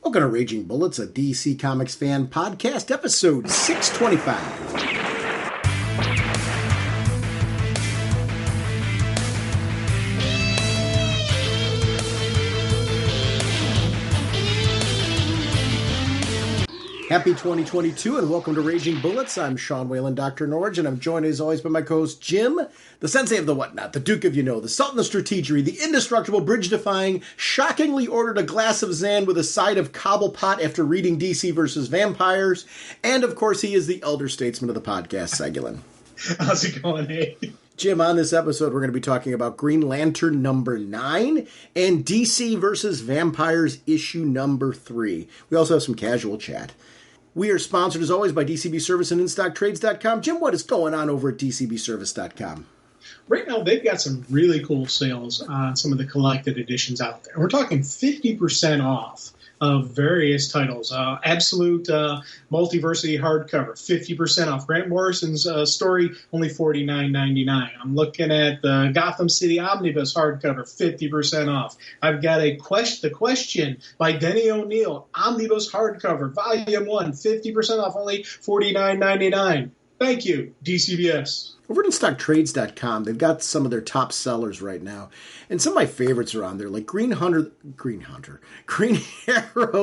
Welcome to Raging Bullets, a DC Comics fan podcast, episode 625. Happy 2022 and welcome to Raging Bullets. I'm Sean Whalen, drnorge, and I'm joined as always by my co-host Jim, the sensei of the whatnot, the Duke of the Sultan of Strategery, the indestructible, bridge-defying, shockingly ordered a glass of Zan with a side of cobblepot after reading DC vs. Vampires, and of course he is the elder statesman of the podcast, Segulin. How's it going, hey? Jim, on this episode, we're going to be talking about Green Lantern number 9 and DC vs. Vampires issue number 3. We also have some casual chat. We are sponsored, as always, by DCB Service and InStockTrades.com. Jim, what is going on over at DCBService.com? Right now, they've got some really cool sales on some of the collected editions out there. We're talking 50% off of various titles. Absolute Multiversity hardcover, 50% off. Grant Morrison's story, only $49.99. I'm looking at the Gotham City Omnibus hardcover, 50% off. I've got The Question by Denny O'Neil, Omnibus hardcover, volume 1, 50% off, only $49.99. Thank you, DCBS. Over at InStockTrades.com, they've got some of their top sellers right now. And some of my favorites are on there, like Green Arrow,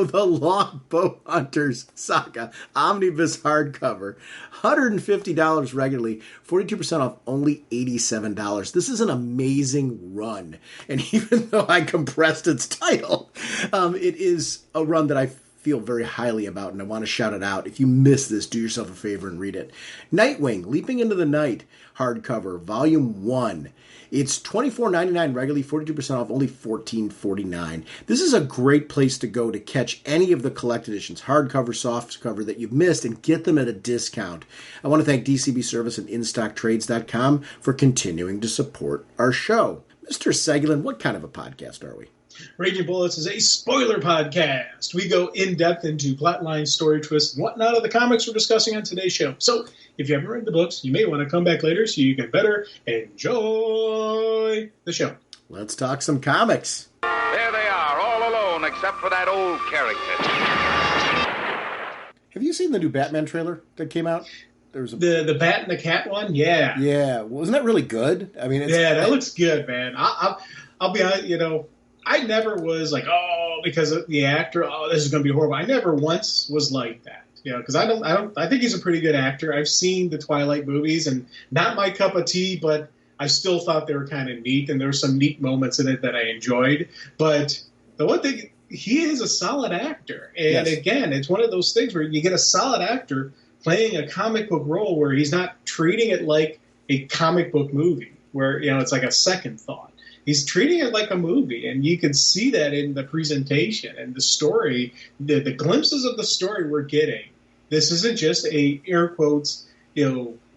The Longbow Hunters Saga, Omnibus hardcover, $150 regularly, 42% off, only $87. This is an amazing run. And even though I compressed its title, it is a run that I feel very highly about, and I want to shout it out. If you miss this, do yourself a favor and read it. Nightwing, Leaping into the Night, hardcover, volume 1. It's $24.99 regularly, 42% off, only $14.49. This is a great place to go to catch any of the collected editions, hardcover, softcover, that you've missed and get them at a discount. I want to thank DCB Service and InStockTrades.com for continuing to support our show. Mr. Segulin, what kind of a podcast are we? Raging Bullets is a spoiler podcast. We go in-depth into plotline, story twists, and whatnot of the comics we're discussing on today's show. So, if you haven't read the books, you may want to come back later so you can better enjoy the show. Let's talk some comics. There they are, all alone except for that old character. Have you seen the new Batman trailer that came out? There was the Bat and the Cat one? Yeah. Yeah. Wasn't that really good? I mean, that looks good, man. I'll be honest, I never was like, because of the actor, this is going to be horrible. I never once was like that, because I think he's a pretty good actor. I've seen the Twilight movies, and not my cup of tea, but I still thought they were kind of neat, and there were some neat moments in it that I enjoyed. But the one thing, he is a solid actor, and Again, it's one of those things where you get a solid actor playing a comic book role where he's not treating it like a comic book movie, where it's like a second thought. He's treating it like a movie, and you can see that in the presentation and the story, the glimpses of the story we're getting. This isn't just a, air quotes,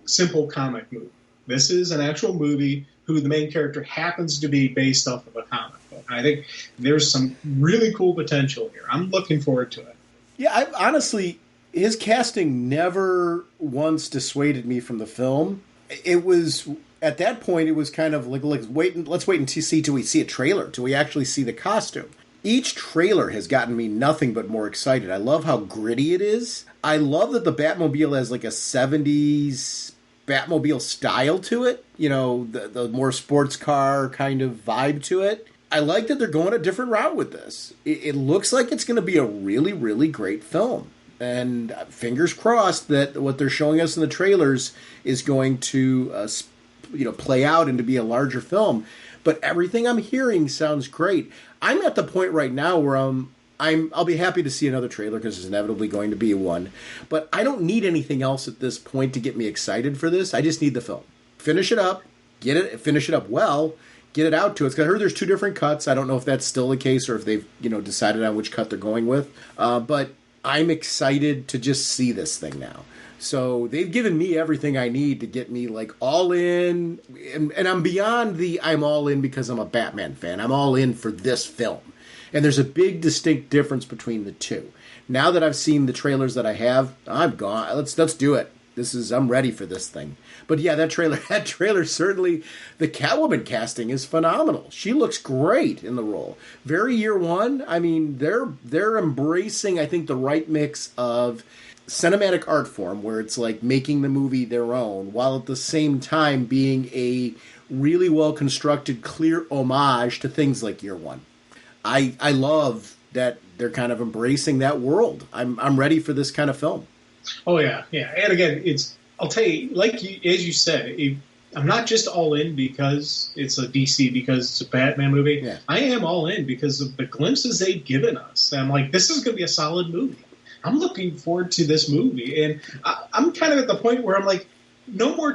simple comic movie. This is an actual movie who the main character happens to be based off of a comic book. And I think there's some really cool potential here. I'm looking forward to it. Yeah, honestly, his casting never once dissuaded me from the film. It was... At that point, it was kind of like let's wait and see till we see a trailer, till we actually see the costume. Each trailer has gotten me nothing but more excited. I love how gritty it is. I love that the Batmobile has like a 70s Batmobile style to it. The more sports car kind of vibe to it. I like that they're going a different route with this. It looks like it's going to be a really, really great film. And fingers crossed that what they're showing us in the trailers is going to play out and to be a larger film. But everything I'm hearing sounds great. I'm at the point right now where I'll be happy to see another trailer because there's inevitably going to be one. But I don't need anything else at this point to get me excited for this. I just need the film. Finish it up. Finish it up well. Get it out to us. 'Cause I heard there's 2 different cuts. I don't know if that's still the case or if they've decided on which cut they're going with. But I'm excited to just see this thing now. So they've given me everything I need to get me like all in, and I'm beyond I'm all in because I'm a Batman fan. I'm all in for this film. And there's a big distinct difference between the two. Now that I've seen the trailers that I have, I'm gone. Let's do it. I'm ready for this thing. But yeah, that trailer certainly, the Catwoman casting is phenomenal. She looks great in the role. Very year one. I mean, they're embracing, I think, the right mix of cinematic art form, where it's like making the movie their own, while at the same time being a really well constructed, clear homage to things like year one. I love that they're kind of embracing that world. I'm ready for this kind of film. Oh yeah. And again, I'll tell you, as you said, I'm not just all in because it's a DC, because it's a Batman movie. Yeah. I am all in because of the glimpses they've given us. And I'm like, this is going to be a solid movie. I'm looking forward to this movie, and I'm kind of at the point where I'm like, no more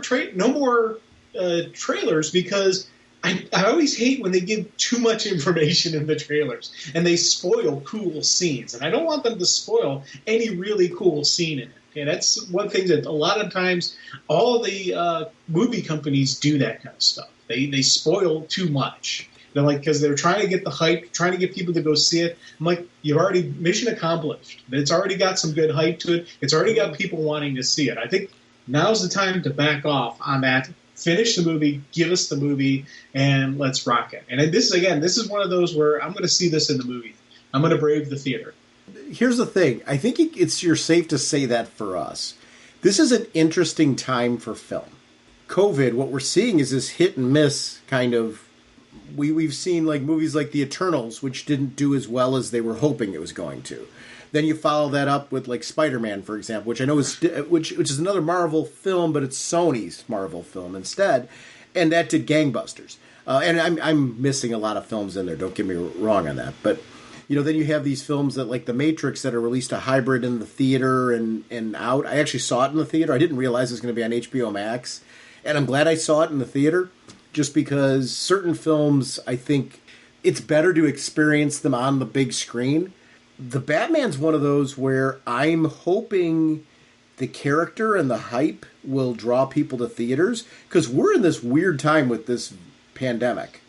trailers, because I always hate when they give too much information in the trailers and they spoil cool scenes, and I don't want them to spoil any really cool scene in it. Okay, that's one thing that a lot of times all the movie companies do that kind of stuff. They spoil too much. They're like, because they're trying to get the hype, trying to get people to go see it. I'm like, you've already, mission accomplished. It's already got some good hype to it. It's already got people wanting to see it. I think now's the time to back off on that. Finish the movie, give us the movie, and let's rock it. And this is one of those where I'm going to see this in the movie. I'm going to brave the theater. Here's the thing. I think you're safe to say that for us. This is an interesting time for film. COVID, what we're seeing is this hit and miss kind of. We've seen like movies like The Eternals, which didn't do as well as they were hoping it was going to. Then you follow that up with like Spider-Man, for example, which I know is which is another Marvel film, but it's Sony's Marvel film instead, and that did gangbusters. And I'm missing a lot of films in there. Don't get me wrong on that, but then you have these films that like The Matrix that are released a hybrid in the theater and out. I actually saw it in the theater. I didn't realize it was going to be on HBO Max, and I'm glad I saw it in the theater. Just because certain films, I think it's better to experience them on the big screen. The Batman's one of those where I'm hoping the character and the hype will draw people to theaters, because we're in this weird time with this pandemic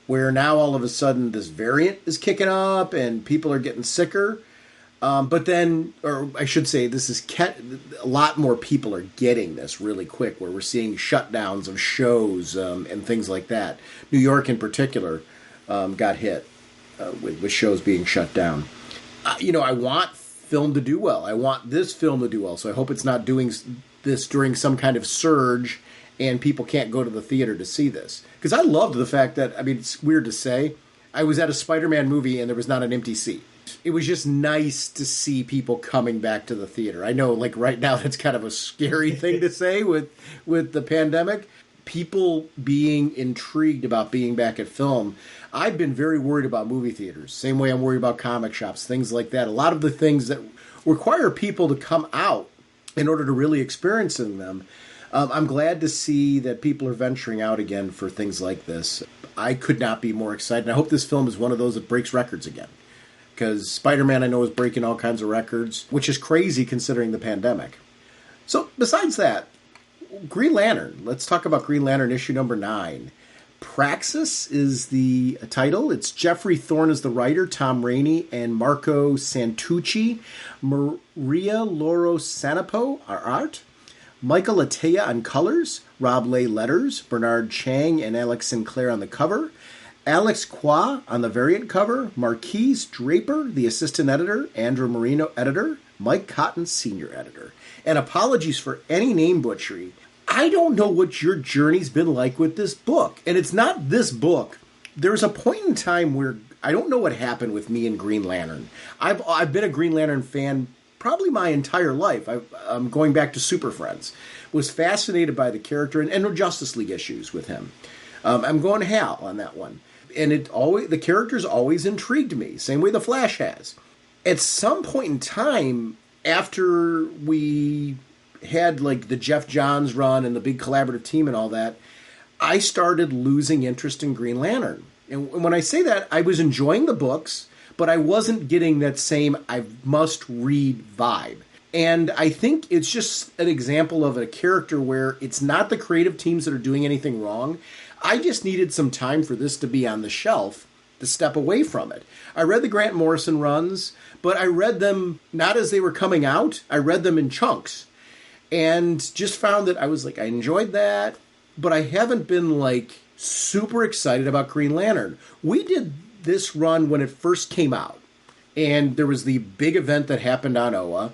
where now all of a sudden this variant is kicking up and people are getting sicker. But then, or I should say, a lot more people are getting this really quick, where we're seeing shutdowns of shows and things like that. New York in particular got hit with shows being shut down. I want film to do well. I want this film to do well, so I hope it's not doing this during some kind of surge and people can't go to the theater to see this. Because I loved the fact that, it's weird to say, I was at a Spider-Man movie and there was not an empty seat. It was just nice to see people coming back to the theater. I know, like right now, that's kind of a scary thing to say with the pandemic. People being intrigued about being back at film. I've been very worried about movie theaters. Same way I'm worried about comic shops, things like that. A lot of the things that require people to come out in order to really experience them. I'm glad to see that people are venturing out again for things like this. I could not be more excited. I hope this film is one of those that breaks records again. Because Spider-Man, I know, is breaking all kinds of records, which is crazy considering the pandemic. So, besides that, Green Lantern. Let's talk about Green Lantern issue number 9. Praxis is the title. It's Jeffrey Thorne is the writer, Tom Rainey and Marco Santucci. Maria Loro Sanapo are art. Michael Atea on colors. Rob Lay letters. Bernard Chang and Alex Sinclair on the cover. Alex Qua on the variant cover, Marquise Draper, the assistant editor, Andrew Marino, editor, Mike Cotton, senior editor. And apologies for any name butchery. I don't know what your journey's been like with this book. And it's not this book. There's a point in time where I don't know what happened with me and Green Lantern. I've been a Green Lantern fan probably my entire life. I'm going back to Super Friends. Was fascinated by the character and Justice League issues with him. I'm going Hal on that one. And the character's always intrigued me, same way the Flash has. At some point in time, after we had like the Jeff Johns run and the big collaborative team and all that, I started losing interest in Green Lantern. And when I say that, I was enjoying the books, but I wasn't getting that same I must read vibe. And I think it's just an example of a character where it's not the creative teams that are doing anything wrong. I just needed some time for this to be on the shelf to step away from it. I read the Grant Morrison runs, but I read them not as they were coming out. I read them in chunks. and just found that I was like, I enjoyed that, but I haven't been like super excited about Green Lantern. We did this run when it first came out, and there was the big event that happened on Oa,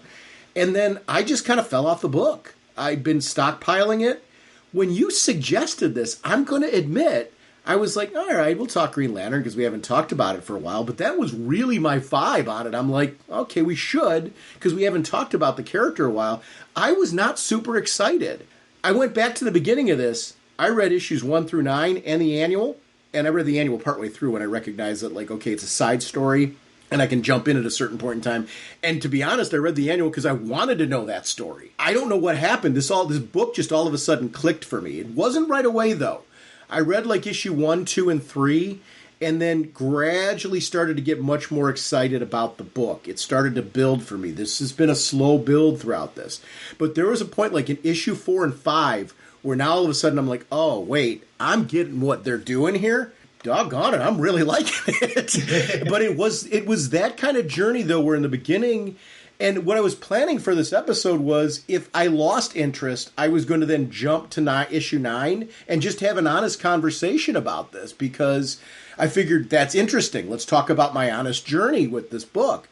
and then I just kind of fell off the book. I've been stockpiling it. When you suggested this, I'm going to admit, I was like, all right, we'll talk Green Lantern because we haven't talked about it for a while, but that was really my vibe on it. I'm like, okay, we should because we haven't talked about the character a while. I was not super excited. I went back to the beginning of this. I read issues 1 through 9 and the annual, and I read the annual partway through when I recognized that, like, okay, it's a side story, and I can jump in at a certain point in time. And to be honest, I read the annual because I wanted to know that story. I don't know what happened. This book just all of a sudden clicked for me. It wasn't right away, though. I read like issue 1, 2, and 3, and then gradually started to get much more excited about the book. It started to build for me. This has been a slow build throughout this. But there was a point like in issue 4 and 5 where now all of a sudden I'm like, oh, wait, I'm getting what they're doing here? Doggone it, I'm really liking it. But it was that kind of journey, though, where in the beginning... And what I was planning for this episode was if I lost interest, I was going to then jump to issue 9 and just have an honest conversation about this because I figured that's interesting. Let's talk about my honest journey with this book.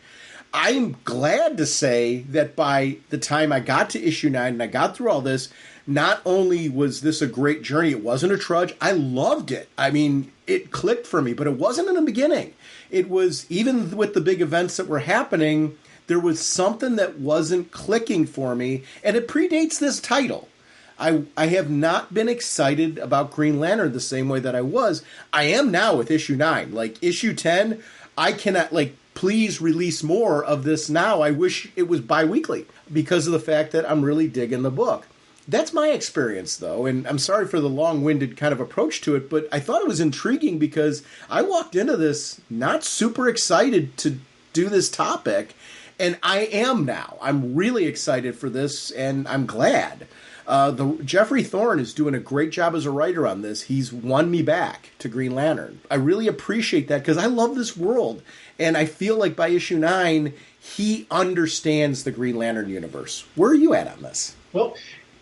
I'm glad to say that by the time I got to issue 9 and I got through all this, not only was this a great journey, it wasn't a trudge. I loved it. I mean, it clicked for me, but it wasn't in the beginning. It was, even with the big events that were happening, there was something that wasn't clicking for me, and it predates this title. I have not been excited about Green Lantern the same way that I was. I am now with issue 9. Like, issue 10, I cannot, like, please release more of this now. I wish it was bi-weekly because of the fact that I'm really digging the book. That's my experience, though, and I'm sorry for the long-winded kind of approach to it, but I thought it was intriguing because I walked into this not super excited to do this topic, and I am now. I'm really excited for this, and I'm glad. Jeffrey Thorne is doing a great job as a writer on this. He's won me back to Green Lantern. I really appreciate that because I love this world, and I feel like by issue 9, he understands the Green Lantern universe. Where are you at on this? Well,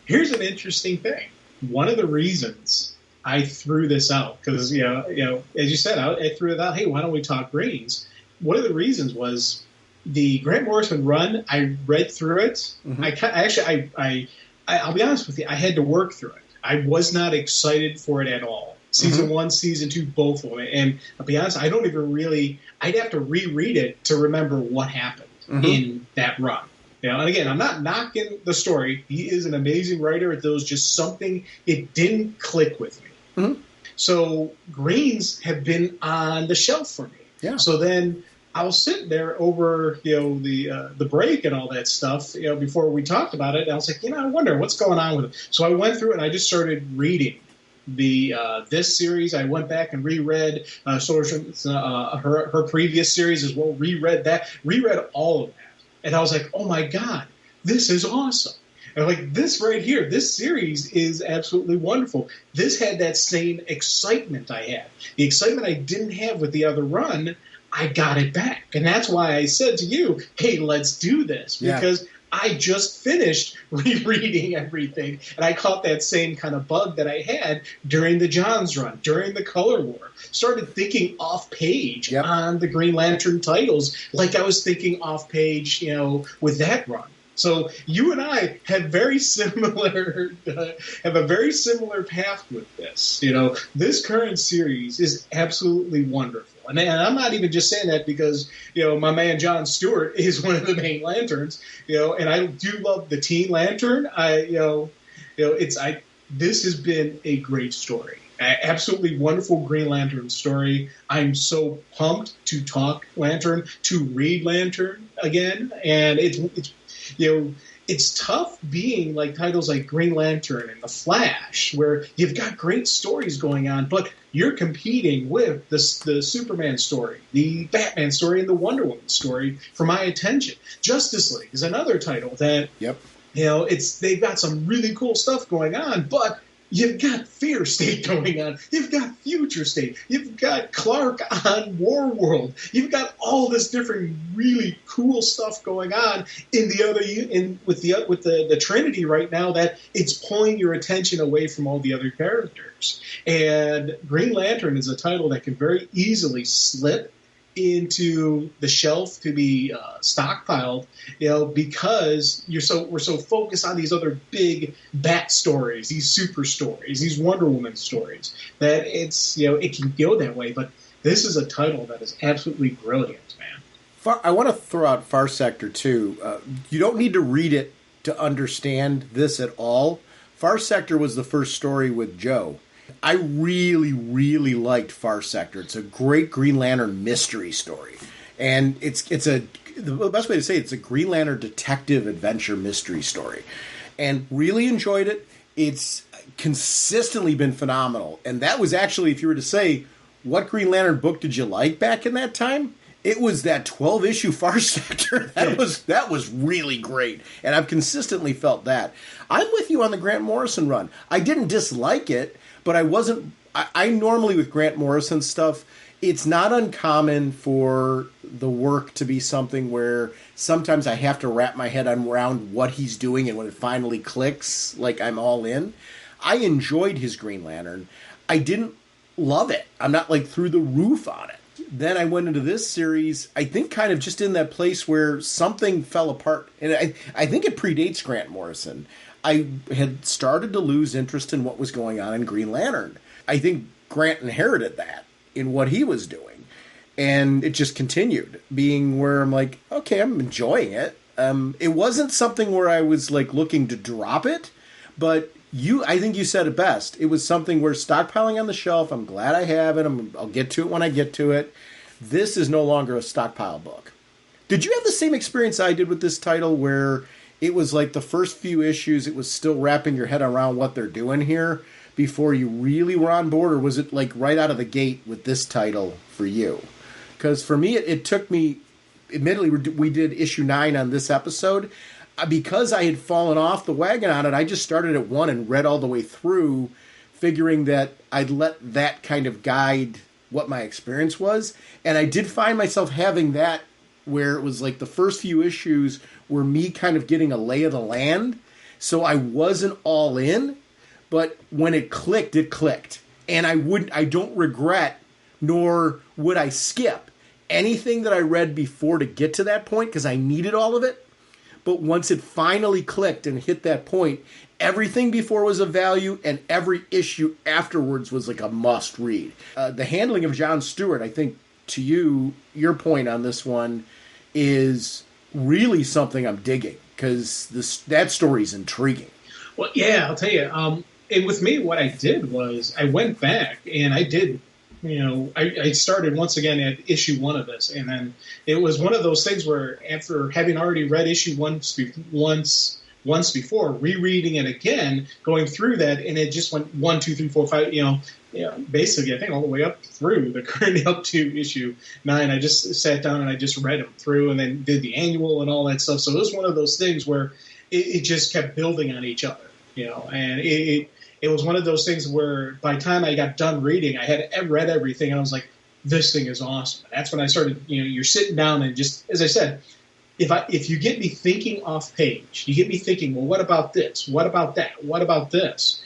here's an interesting thing. One of the reasons I threw this out, because, you know, as you said, I threw it out, hey, why don't we talk Greens? One of the reasons was the Grant Morrison run. I read through it. Mm-hmm. I'll be honest with you, I had to work through it. I was not excited for it at all. Season mm-hmm. 1, Season 2, both of them. And I'll be honest, I don't even really, I'd have to reread it to remember what happened mm-hmm. in that run. You know, and again, I'm not knocking the story. He is an amazing writer. There was just something, it didn't click with me. Mm-hmm. So Greens have been on the shelf for me. Yeah. So then I was sitting there over, the break and all that stuff, before we talked about it. And I was like, I wonder what's going on with it. So I went through it and I just started reading this series. I went back and reread her previous series as well. Reread all of that. And I was like, oh my God, this is awesome. And I'm like, this right here, this series is absolutely wonderful. This had that same excitement I had. The excitement I didn't have with the other run, I got it back. And that's why I said to you, hey, let's do this. Because I just finished rereading everything. And I caught that same kind of bug that I had during the Johns run, during the Color War. Started thinking off page on the Green Lantern titles like I was thinking off page, with that run. So you and I have a very similar path with this. This current series is absolutely wonderful. And I'm not even just saying that because, my man John Stewart is one of the main Lanterns, and I do love the Teen Lantern. This has been a great story. Absolutely wonderful Green Lantern story. I'm so pumped to talk Lantern, to read Lantern again. And it's tough being like titles like Green Lantern and The Flash, where you've got great stories going on, but you're competing with the Superman story, the Batman story, and the Wonder Woman story for my attention. Justice League is another title that, they've got some really cool stuff going on, but You've got Fear State going on. You've got Future State. You've got Clark on War World. You've got all this different really cool stuff going on with the Trinity right now that it's pulling your attention away from all the other characters. And Green Lantern is a title that can very easily slip into the shelf to be stockpiled, because we're so focused on these other big Bat stories, these super stories, these Wonder Woman stories, that it can go that way. But this is a title that is absolutely brilliant, man. I want to throw out Far Sector too. You don't need to read it to understand this at all. Far Sector was the first story with Joe. I really, really liked Far Sector. It's a great Green Lantern mystery story. And the best way to say it's a Green Lantern detective adventure mystery story. And really enjoyed it. It's consistently been phenomenal. And that was actually, if you were to say, what Green Lantern book did you like back in that time? It was that 12-issue Far Sector. That was really great. And I've consistently felt that. I'm with you on the Grant Morrison run. I didn't dislike it, but I wasn't. I normally, with Grant Morrison stuff, it's not uncommon for the work to be something where sometimes I have to wrap my head around what he's doing, and when it finally clicks, like, I'm all in. I enjoyed his Green Lantern. I didn't love it. I'm not like through the roof on it. Then I went into this series, I think kind of just in that place where something fell apart. And I think it predates Grant Morrison. I had started to lose interest in what was going on in Green Lantern. I think Grant inherited that in what he was doing. And it just continued being where I'm like, okay, I'm enjoying it. It wasn't something where I was like looking to drop it, but I think you said it best. It was something where stockpiling on the shelf. I'm glad I have it. I'll get to it when I get to it. This is no longer a stockpile book. Did you have the same experience I did with this title where it was like the first few issues, it was still wrapping your head around what they're doing here before you really were on board? Or was it like right out of the gate with this title for you? Because for me, it took me, admittedly, we did issue 9 on this episode. Because I had fallen off the wagon on it, I just started at 1 and read all the way through, figuring that I'd let that kind of guide what my experience was. And I did find myself having that where it was like the first few issues were me kind of getting a lay of the land. So I wasn't all in, but when it clicked, it clicked. And I don't regret, nor would I skip anything that I read before to get to that point, because I needed all of it. But once it finally clicked and hit that point, everything before was of value, and every issue afterwards was like a must read. The handling of John Stewart, I think, to your point on this one, is really something I'm digging, because that story's intriguing. Well, yeah, I'll tell you. And with me, what I did was I went back and I did. I started once again at issue 1 of this, and then it was one of those things where after having already read issue 1 once before, rereading it again, going through that, and it just went 1, 2, 3, 4, 5. Basically, I think all the way up through the current up to issue 9. I just sat down and I just read them through, and then did the annual and all that stuff. So it was one of those things where it just kept building on each other, and it was one of those things where by the time I got done reading, I had read everything, and I was like, this thing is awesome. And that's when I started, you're sitting down and just, as I said, if you get me thinking off page, you get me thinking, well, what about this? What about that? What about this?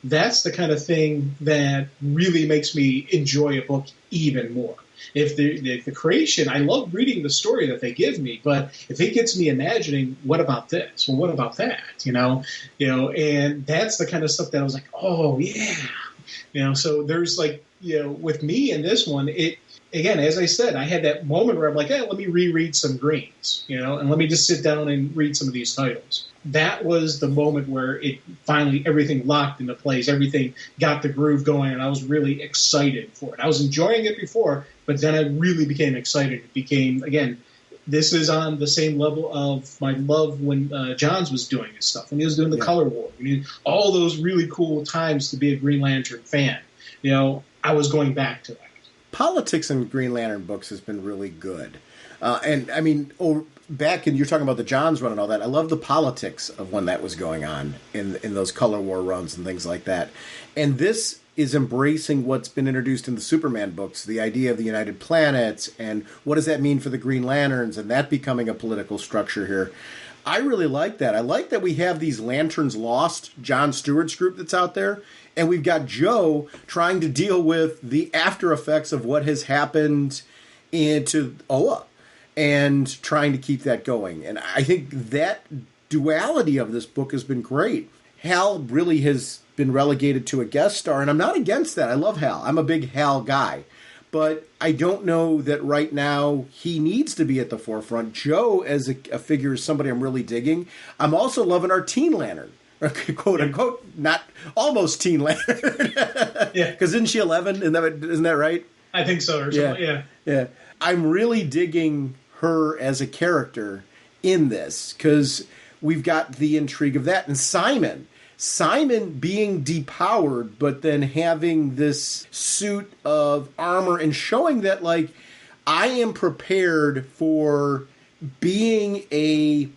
That's the kind of thing that really makes me enjoy a book even more. If the creation, I love reading the story that they give me, but if it gets me imagining, what about this? Well, what about that? And that's the kind of stuff that I was like, oh yeah, so there's like, with me in this one, it, again, as I said, I had that moment where I'm like, let me reread some Greens, and let me just sit down and read some of these titles. That was the moment where it finally, everything locked into place, everything got the groove going, and I was really excited for it. I was enjoying it before, but then I really became excited. It became, again, this is on the same level of my love when Johns was doing his stuff, when he was doing the Color War. All those really cool times to be a Green Lantern fan. I was going back to that. Politics in Green Lantern books has been really good. And I mean, back, and you're talking about the Johns run and all that, I love the politics of when that was going on in those color war runs and things like that. And this is embracing what's been introduced in the Superman books, the idea of the United Planets, and what does that mean for the Green Lanterns, and that becoming a political structure here. I really like that. I like that we have these Lanterns Lost, John Stewart's group that's out there, and we've got Joe trying to deal with the after effects of what has happened into Oa and trying to keep that going. And I think that duality of this book has been great. Hal really has been relegated to a guest star, and I'm not against that. I love Hal. I'm a big Hal guy. But I don't know that right now he needs to be at the forefront. Joe, as a figure, is somebody I'm really digging. I'm also loving our Teen Lantern. Quote unquote, not almost Teen Lantern. Yeah. Because isn't she 11? Isn't that right? I think so, or something. Yeah. I'm really digging her as a character in this because we've got the intrigue of that. And Simon being depowered, but then having this suit of armor and showing that, like, I am prepared for being a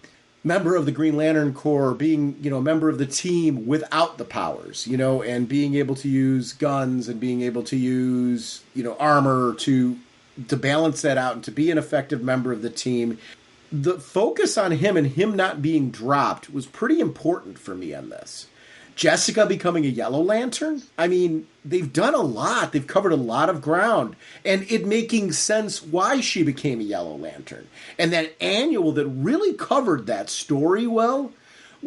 member of the Green Lantern Corps, being, a member of the team without the powers, and being able to use guns and being able to use, armor to balance that out and to be an effective member of the team. The focus on him and him not being dropped was pretty important for me on this. Jessica becoming a Yellow Lantern? I mean, they've done a lot. They've covered a lot of ground. And it making sense why she became a Yellow Lantern. And that annual that really covered that story well.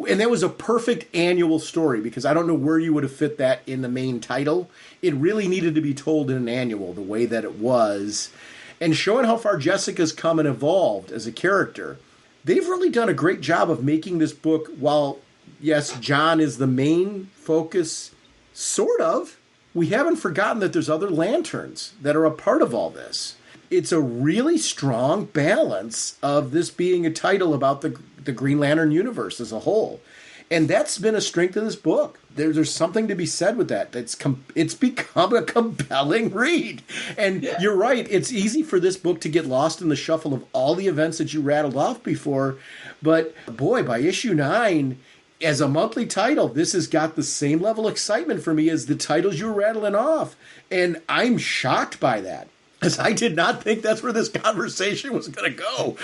And that was a perfect annual story because I don't know where you would have fit that in the main title. It really needed to be told in an annual the way that it was. And showing how far Jessica's come and evolved as a character. They've really done a great job of making this book, while, yes, John is the main focus, sort of, we haven't forgotten that there's other lanterns that are a part of all this. It's a really strong balance of this being a title about the Green Lantern universe as a whole. And that's been a strength of this book. There's something to be said with that. It's become a compelling read. And You're right, it's easy for this book to get lost in the shuffle of all the events that you rattled off before. But boy, by issue 9, as a monthly title, this has got the same level of excitement for me as the titles you were rattling off. And I'm shocked by that, because I did not think that's where this conversation was going to go.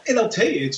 And I'll tell you,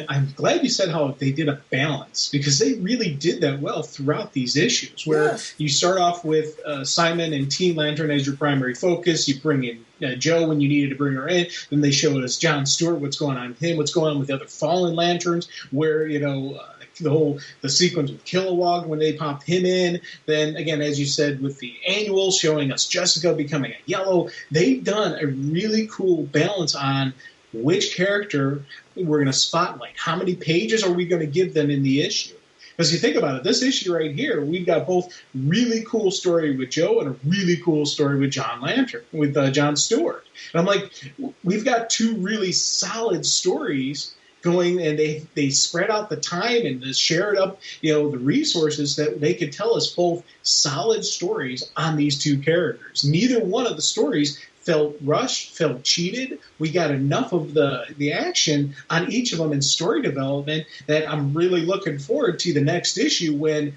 I'm glad you said how they did a balance, because they really did that well throughout these issues, where you start off with Simon and Teen Lantern as your primary focus. You bring in Joe when you needed to bring her in. Then they showed us John Stewart, what's going on with him, what's going on with the other Fallen Lanterns, where, the sequence with Kilowog when they popped him in. Then, again, as you said, with the annual showing us Jessica becoming a Yellow, they've done a really cool balance on which character we're going to spot, like how many pages are we going to give them in the issue. Because you think about it, this issue right here, we've got both really cool story with Joe and a really cool story with John Stewart. And I'm like, we've got two really solid stories going, and they spread out the time and shared up, the resources that they could tell us both solid stories on these two characters. Neither one of the stories felt rushed, felt cheated. We got enough of the action on each of them in story development that I'm really looking forward to the next issue when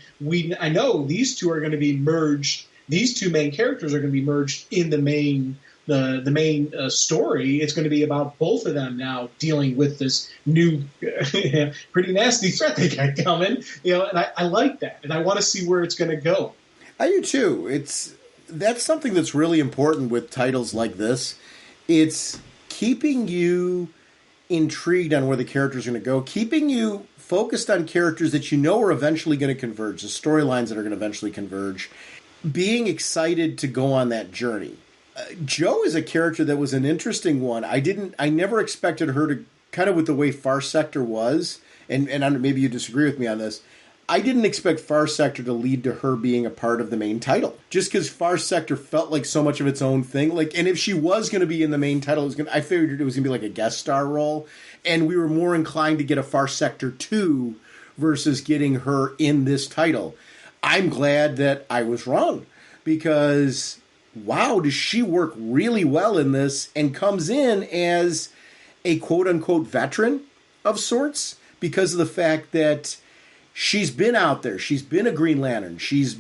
I know these two are going to be merged. These two main characters are going to be merged in the main story. It's going to be about both of them now dealing with this new, pretty nasty threat they got coming. And I like that, and I want to see where it's going to go. I do too. That's something that's really important with titles like this. It's keeping you intrigued on where the characters are going to go, keeping you focused on characters that you know are eventually going to converge, the storylines that are going to eventually converge, being excited to go on that journey. Joe is a character that was an interesting one. I never expected her to, kind of with the way Far Sector was, and maybe you disagree with me on this, I didn't expect Far Sector to lead to her being a part of the main title. Just because Far Sector felt like so much of its own thing. And if she was going to be in the main title, I figured it was going to be like a guest star role. And we were more inclined to get a Far Sector 2 versus getting her in this title. I'm glad that I was wrong, because wow, does she work really well in this, and comes in as a quote-unquote veteran of sorts because of the fact that she's been out there. She's been a Green Lantern. She's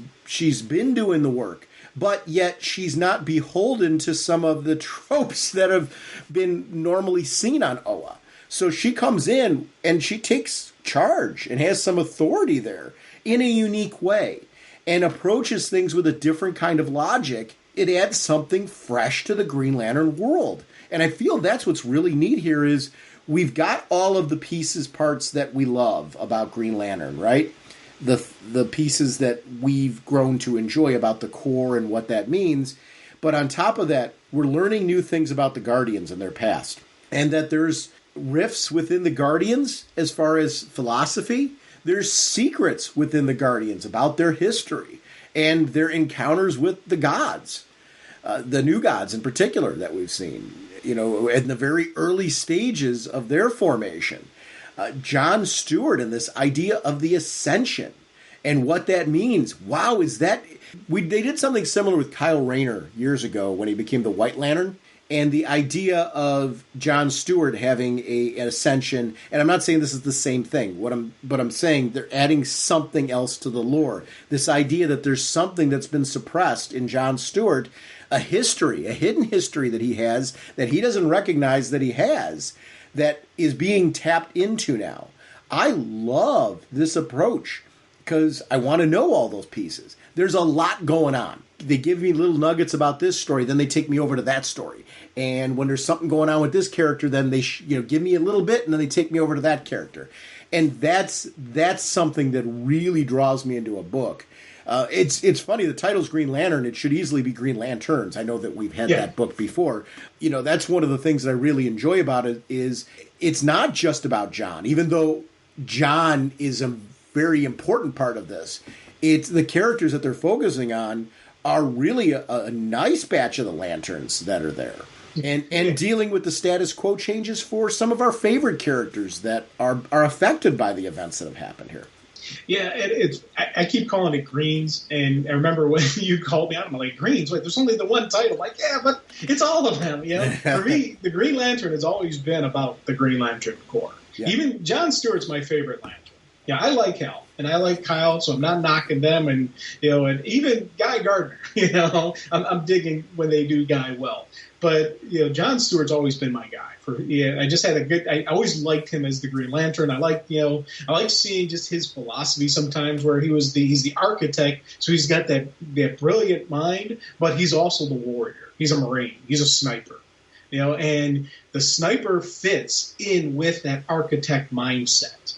been doing the work. But yet she's not beholden to some of the tropes that have been normally seen on Oa. So she comes in and she takes charge and has some authority there in a unique way and approaches things with a different kind of logic. It adds something fresh to the Green Lantern world. And I feel that's what's really neat here is we've got all of the pieces, parts that we love about Green Lantern, right? The pieces that we've grown to enjoy about the core and what that means. But on top of that, we're learning new things about the Guardians and their past. And that there's rifts within the Guardians as far as philosophy. There's secrets within the Guardians about their history and their encounters with the gods, the new gods in particular that we've seen, in the very early stages of their formation. John Stewart and this idea of the ascension and what that means. Wow, they did something similar with Kyle Rayner years ago when he became the White Lantern, and the idea of John Stewart having an ascension. And I'm not saying this is the same thing. But I'm saying they're adding something else to the lore. This idea that there's something that's been suppressed in John Stewart, a hidden history that he has that he doesn't recognize that he has, that is being tapped into now. I love this approach because I want to know all those pieces. There's a lot going on. They give me little nuggets about this story, then they take me over to that story. And when there's something going on with this character, then they give me a little bit, and then they take me over to that character. And that's something that really draws me into a book. It's funny, the title's Green Lantern. It should easily be Green Lanterns. I know that we've had that book before. That's one of the things that I really enjoy about it is it's not just about John, even though John is a very important part of this. It's the characters that they're focusing on are really a nice batch of the Lanterns that are there. And dealing with the status quo changes for some of our favorite characters that are affected by the events that have happened here. Yeah, I keep calling it Greens, and I remember when you called me out, I'm like, Greens? Wait, there's only the one title. I'm like, yeah, but it's all of them, For me, the Green Lantern has always been about the Green Lantern Corps. Yeah. Even John Stewart's my favorite Lantern. Yeah, I like Hal, and I like Kyle, so I'm not knocking them, and even Guy Gardner, I'm digging when they do Guy well. But John Stewart's always been my guy. I just had I always liked him as the Green Lantern. I like seeing just his philosophy sometimes, where he's the architect, so he's got that brilliant mind, but he's also the warrior. He's a Marine. He's a sniper. And the sniper fits in with that architect mindset.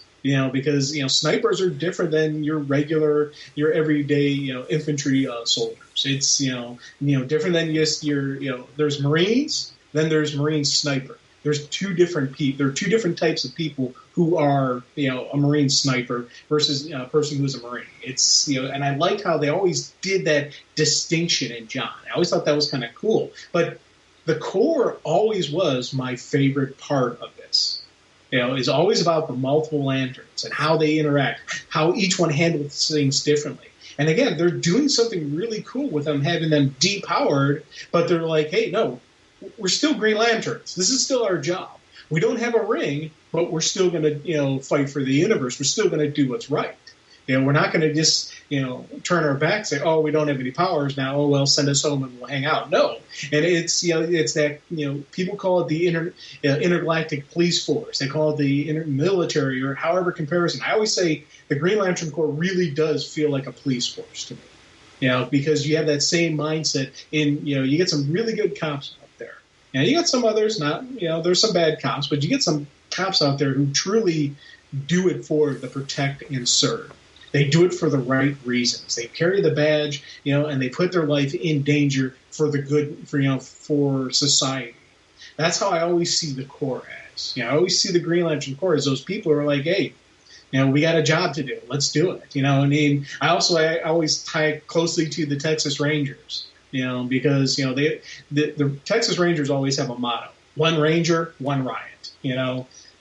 Because snipers are different than your everyday infantry soldiers. It's different than just there's Marines, then there's Marine sniper. There's two different people. There are two different types of people who are a Marine sniper versus a person who's a Marine. It's and I liked how they always did that distinction in John. I always thought that was kind of cool. But the core always was my favorite part of this. Is always about the multiple lanterns and how they interact, how each one handles things differently. And again, they're doing something really cool with them, having them depowered, but they're like, hey, no, we're still Green Lanterns. This is still our job. We don't have a ring, but we're still going to, fight for the universe. We're still going to do what's right. We're not going to just, turn our back and say, oh, we don't have any powers now. Oh, well, send us home and we'll hang out. No. And it's, it's that, people call it the intergalactic police force. They call it the military or however comparison. I always say the Green Lantern Corps really does feel like a police force to me, because you have that same mindset you get some really good cops out there. You got some others, there's some bad cops, but you get some cops out there who truly do it for the protect and serve. They do it for the right reasons. They carry the badge, and they put their life in danger for the good, for society. That's how I always see the Corps as. I always see the Green Lantern Corps as those people who are like, hey, we got a job to do. Let's do it. I always tie it closely to the Texas Rangers, because the Texas Rangers always have a motto: one Ranger, one riot.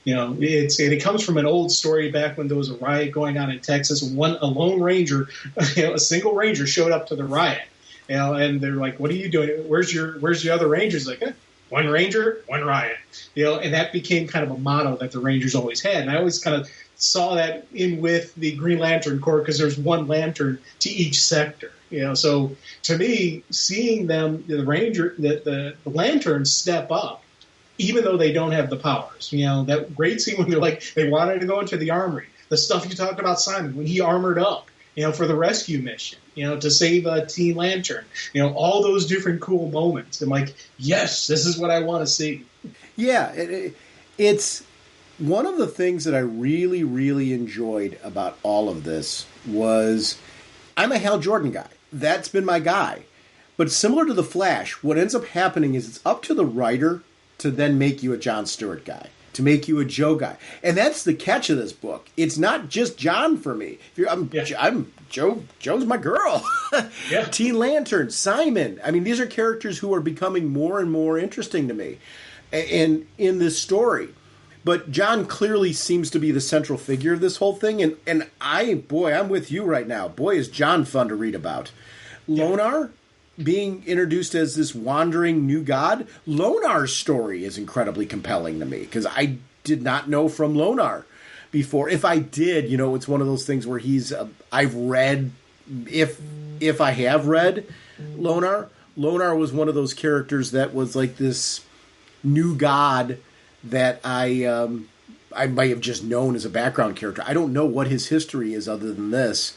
It comes from an old story back when there was a riot going on in Texas. A lone ranger, a single ranger showed up to the riot. and they're like, "What are you doing? Where's the other Rangers?" Like, one Ranger, one riot, and that became kind of a motto that the Rangers always had. And I always kind of saw that in with the Green Lantern Corps because there's one lantern to each sector. So to me, seeing them, the Lanterns step up, even though they don't have the powers. That great scene when they wanted to go into the armory. The stuff you talked about, Simon, when he armored up, for the rescue mission, to save Teen Lantern. All those different cool moments. I'm like, yes, this is what I want to see. Yeah, it's one of the things that I really, really enjoyed about all of this was I'm a Hal Jordan guy. That's been my guy. But similar to The Flash, what ends up happening is it's up to the writer to then make you a John Stewart guy, to make you a Joe guy. And that's the catch of this book. It's not just John for me. I'm Joe. Joe's my girl. Yeah. Teen Lantern, Simon. I mean, these are characters who are becoming more and more interesting to me in this story. But John clearly seems to be the central figure of this whole thing. And I'm with you right now. Boy, is John fun to read about. Lonar being introduced as this wandering new god. Lonar's story is incredibly compelling to me because I did not know from Lonar before. If I did, it's one of those things where I've read, if I have read Lonar was one of those characters that was like this new god that I might have just known as a background character. I don't know what his history is other than this.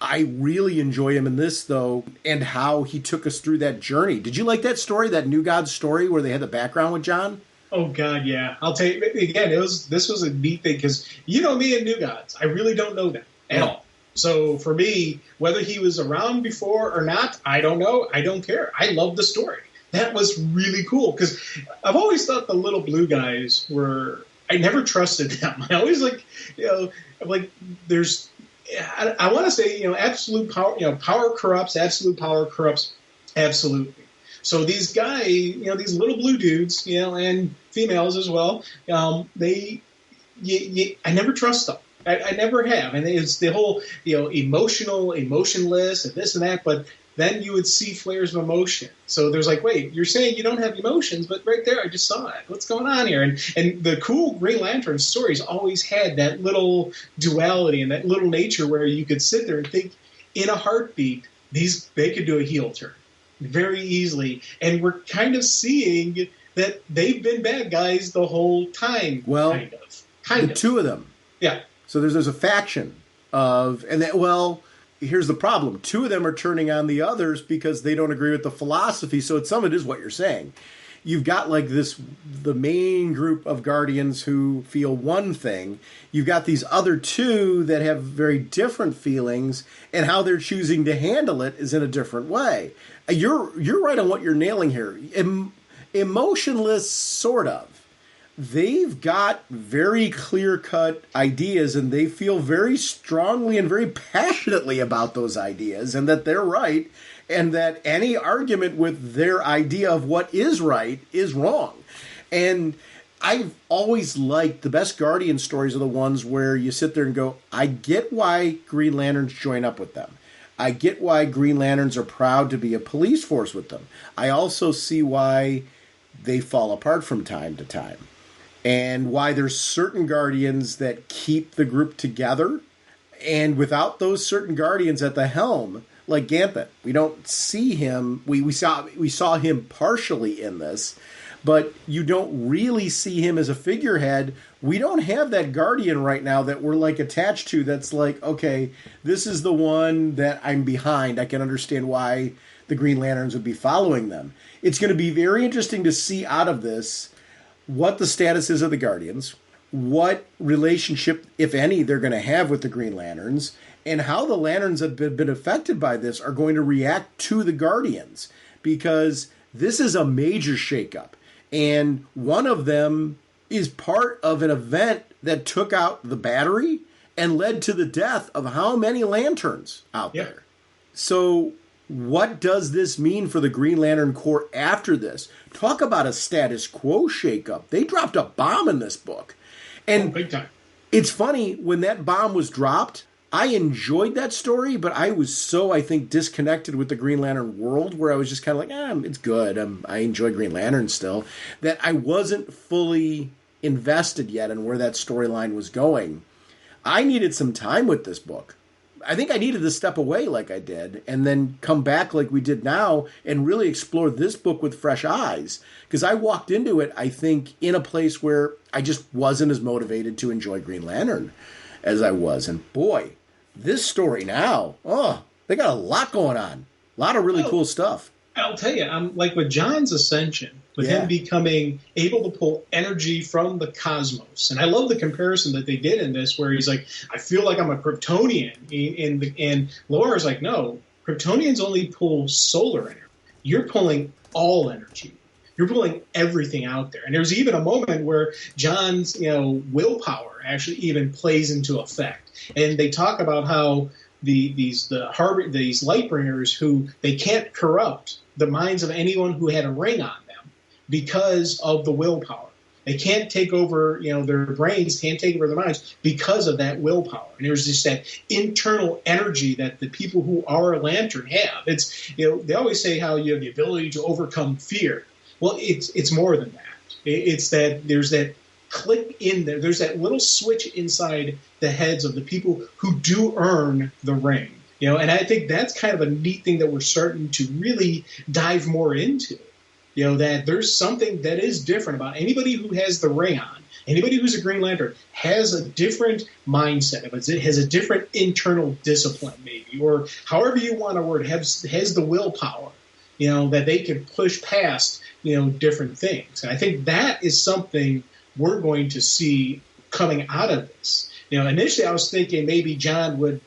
I really enjoy him in this, though, and how he took us through that journey. Did you like that story, that New God story, where they had the background with John? Oh, God, yeah. I'll tell you, again, this was a neat thing, because me and New Gods, I really don't know them at all. So for me, whether he was around before or not, I don't know. I don't care. I love the story. That was really cool, because I've always thought the little blue guys I never trusted them. I always there's... I want to say, absolute power, power corrupts, absolute power corrupts absolutely. So these guys, these little blue dudes, and females as well, I never trust them. I never have. And it's the whole, emotionless and this and that, but then you would see flares of emotion. So there's wait, you're saying you don't have emotions, but right there, I just saw it. What's going on here? And the cool Green Lantern stories always had that little duality and that little nature where you could sit there and think, in a heartbeat, they could do a heel turn very easily. And we're kind of seeing that they've been bad guys the whole time. Well, kind of. Two of them. Yeah. So there's a faction of, here's the problem. Two of them are turning on the others because they don't agree with the philosophy. So some of it is what you're saying. You've got the main group of Guardians who feel one thing. You've got these other two that have very different feelings, and how they're choosing to handle it is in a different way. You're right on what you're nailing here. Emotionless, sort of. They've got very clear-cut ideas, and they feel very strongly and very passionately about those ideas, and that they're right, and that any argument with their idea of what is right is wrong. And I've always liked the best Guardian stories are the ones where you sit there and go, I get why Green Lanterns join up with them. I get why Green Lanterns are proud to be a police force with them. I also see why they fall apart from time to time. And why there's certain Guardians that keep the group together. And without those certain Guardians at the helm, like Gambit, we don't see him. We saw him partially in this, but you don't really see him as a figurehead. We don't have that Guardian right now that we're attached to. That's okay, this is the one that I'm behind. I can understand why the Green Lanterns would be following them. It's going to be very interesting to see out of this what the status is of the Guardians, what relationship, if any, they're going to have with the Green Lanterns, and how the Lanterns that have been affected by this are going to react to the Guardians, because this is a major shakeup. And one of them is part of an event that took out the Battery and led to the death of how many Lanterns out there. So what does this mean for the Green Lantern Corps after this? Talk about a status quo shakeup. They dropped a bomb in this book. And big time. It's funny, when that bomb was dropped, I enjoyed that story, but I was so, I think, disconnected with the Green Lantern world where I was just kind of like, it's good. I enjoy Green Lantern still, that I wasn't fully invested yet in where that storyline was going. I needed some time with this book. I think I needed to step away like I did and then come back like we did now and really explore this book with fresh eyes. Because I walked into it, I think, in a place where I just wasn't as motivated to enjoy Green Lantern as I was. And boy, this story now, they got a lot going on. A lot of really cool stuff. I'll tell you, I'm like with John's ascension, with him becoming able to pull energy from the cosmos. And I love the comparison that they did in this, where he's like, I feel like I'm a Kryptonian. And Laura's like, no, Kryptonians only pull solar energy. You're pulling all energy. You're pulling everything out there. And there's even a moment where John's, willpower actually even plays into effect. And they talk about how these Lightbringers, who they can't corrupt the minds of anyone who had a ring on them because of the willpower. They can't take over, their brains can't take over their minds because of that willpower. And there's just that internal energy that the people who are a Lantern have. It's, they always say how you have the ability to overcome fear. Well, it's more than that. It's that there's that click in there. There's that little switch inside the heads of the people who do earn the ring. And I think that's kind of a neat thing that we're starting to really dive more into. That there's something that is different about anybody who has the ring on. Anybody who's a Green Lantern has a different mindset. It has a different internal discipline, maybe, or however you want to word it, has the willpower, that they can push past, different things. And I think that is something we're going to see coming out of this. Initially I was thinking maybe John would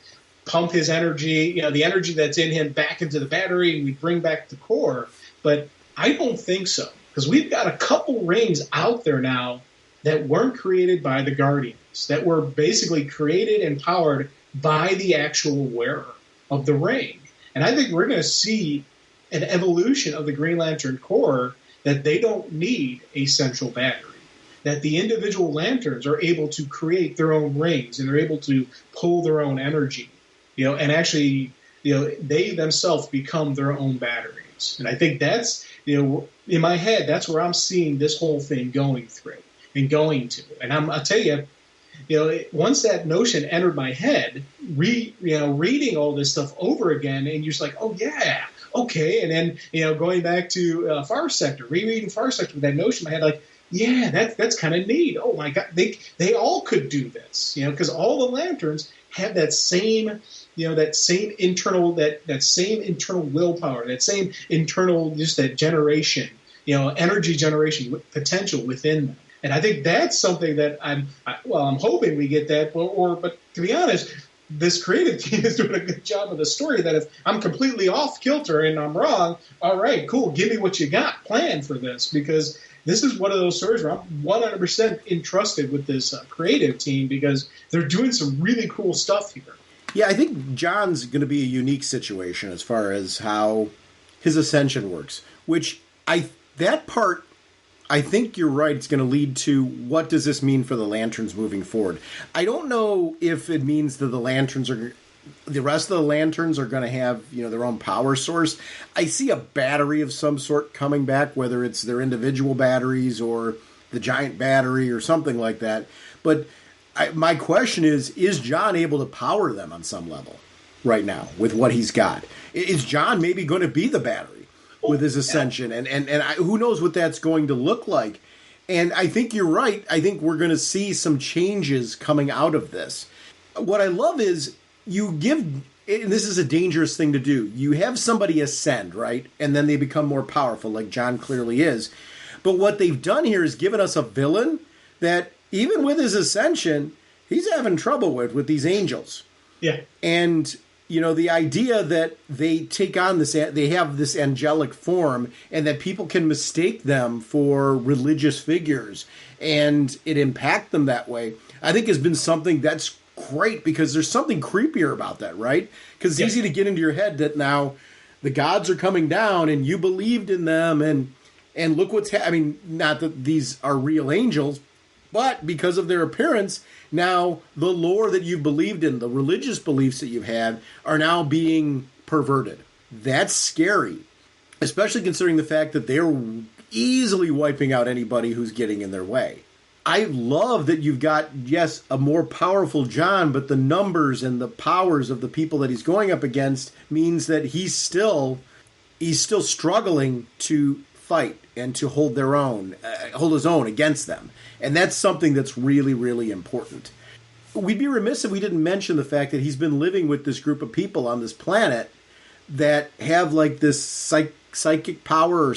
pump his energy, the energy that's in him back into the battery, and we'd bring back the core. But I don't think so, because we've got a couple rings out there now that weren't created by the Guardians, that were basically created and powered by the actual wearer of the ring. And I think we're going to see an evolution of the Green Lantern Corps, that they don't need a central battery, that the individual lanterns are able to create their own rings and they're able to pull their own energy, and actually, they themselves become their own batteries. And I think that's, in my head, that's where I'm seeing this whole thing going through and going to. And I'll tell you, once that notion entered my head, reading all this stuff over again, and you're just like, oh yeah, okay. And then, going back to Far Sector, rereading Far Sector with that notion in my head, like, yeah, that's kind of neat. Oh my God, they all could do this, because all the lanterns have that same, that same internal willpower, that same internal, just that generation, energy generation potential within them. And I think that's something that I'm hoping we get that. But to be honest, this creative team is doing a good job of the story. That if I'm completely off kilter and I'm wrong, all right, cool, give me what you got planned for this, because this is one of those stories where I'm 100% entrusted with this creative team, because they're doing some really cool stuff here. Yeah, I think John's going to be a unique situation as far as how his ascension works, which that part, I think you're right, it's going to lead to what does this mean for the Lanterns moving forward. I don't know if it means that the rest of the Lanterns are going to have, their own power source. I see a battery of some sort coming back, whether it's their individual batteries or the giant battery or something like that. But my question is John able to power them on some level right now with what he's got? Is John maybe going to be the battery with his ascension? And who knows what that's going to look like? And I think you're right. I think we're going to see some changes coming out of this. What I love is and this is a dangerous thing to do. You have somebody ascend, right? And then they become more powerful, like John clearly is. But what they've done here is given us a villain that, even with his ascension, he's having trouble with these angels. Yeah. And, the idea that they take on they have this angelic form, and that people can mistake them for religious figures, and it impact them that way, I think has been something that's great, because there's something creepier about that, right? Because it's easy to get into your head that now the gods are coming down and you believed in them, and look what's not that these are real angels, But because of their appearance, now the lore that you've believed in, the religious beliefs that you've had, are now being perverted. That's scary, especially considering the fact that they're easily wiping out anybody who's getting in their way. I love that you've got, yes, a more powerful John, but the numbers and the powers of the people that he's going up against means that he's still struggling to fight and to hold his own against them. And that's something that's really, really important. We'd be remiss if we didn't mention the fact that he's been living with this group of people on this planet that have like this psychic power or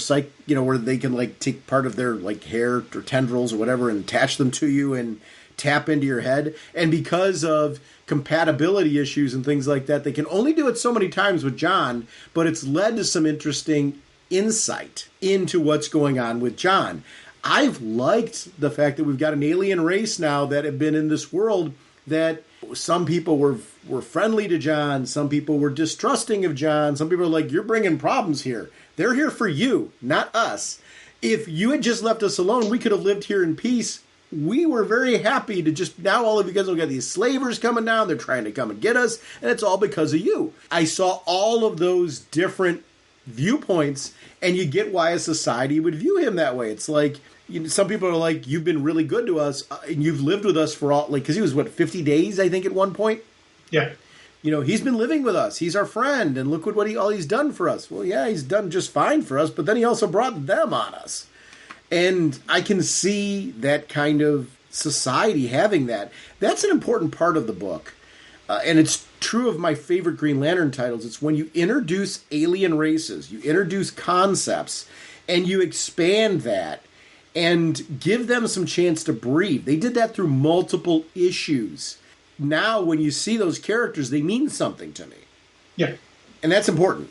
where they can like take part of their like hair or tendrils or whatever and attach them to you and tap into your head. And because of compatibility issues and things like that, they can only do it so many times with John, but it's led to some interesting insight into what's going on with John. I've liked the fact that we've got an alien race now that have been in this world that some people were friendly to John, some people were distrusting of John, some people are like, you're bringing problems here. They're here for you, not us. If you had just left us alone, we could have lived here in peace. We were very happy to just, now all of you guys have got these slavers coming down, they're trying to come and get us, and it's all because of you. I saw all of those different viewpoints, and you get why a society would view him that way. It's like, some people are like, you've been really good to us, and you've lived with us for all, like, because he was, 50 days, I think, at one point? Yeah. He's been living with us. He's our friend, and look what all he's done for us. Well, yeah, he's done just fine for us, but then he also brought them on us. And I can see that kind of society having that. That's an important part of the book. And it's true of my favorite Green Lantern titles. It's when you introduce alien races, you introduce concepts, and you expand that and give them some chance to breathe. They did that through multiple issues. Now, when you see those characters, they mean something to me. Yeah. And that's important.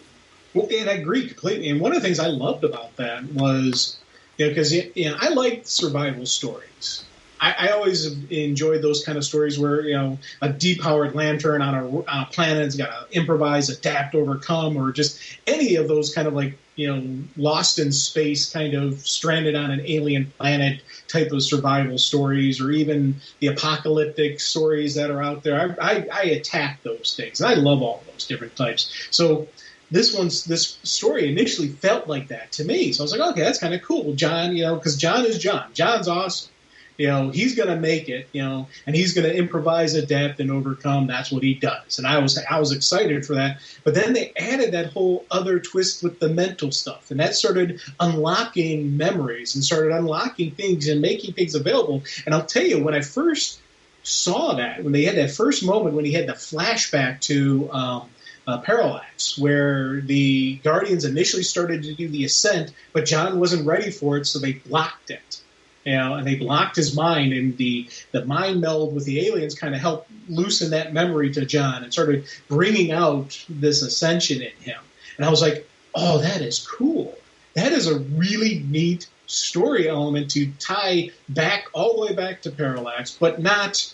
Well, and I agree completely. And one of the things I loved about that was, because I like survival stories. I always enjoyed those kind of stories where, a depowered lantern on a planet has got to improvise, adapt, overcome, or just any of those kind of like, lost in space, kind of stranded on an alien planet type of survival stories, or even the apocalyptic stories that are out there. I attack those things. And I love all those different types. So this story initially felt like that to me. So I was like, okay, that's kind of cool. John, because John is John. John's awesome. He's going to make it, and he's going to improvise, adapt, and overcome. That's what he does. And I was excited for that. But then they added that whole other twist with the mental stuff. And that started unlocking memories and started unlocking things and making things available. And I'll tell you, when I first saw that, when they had that first moment, when he had the flashback to Parallax, where the Guardians initially started to do the ascent, but John wasn't ready for it, so they blocked it. And they blocked his mind, and the mind meld with the aliens kind of helped loosen that memory to John and started bringing out this ascension in him. And I was like, oh, that is cool. That is a really neat story element to tie back all the way back to Parallax, but not,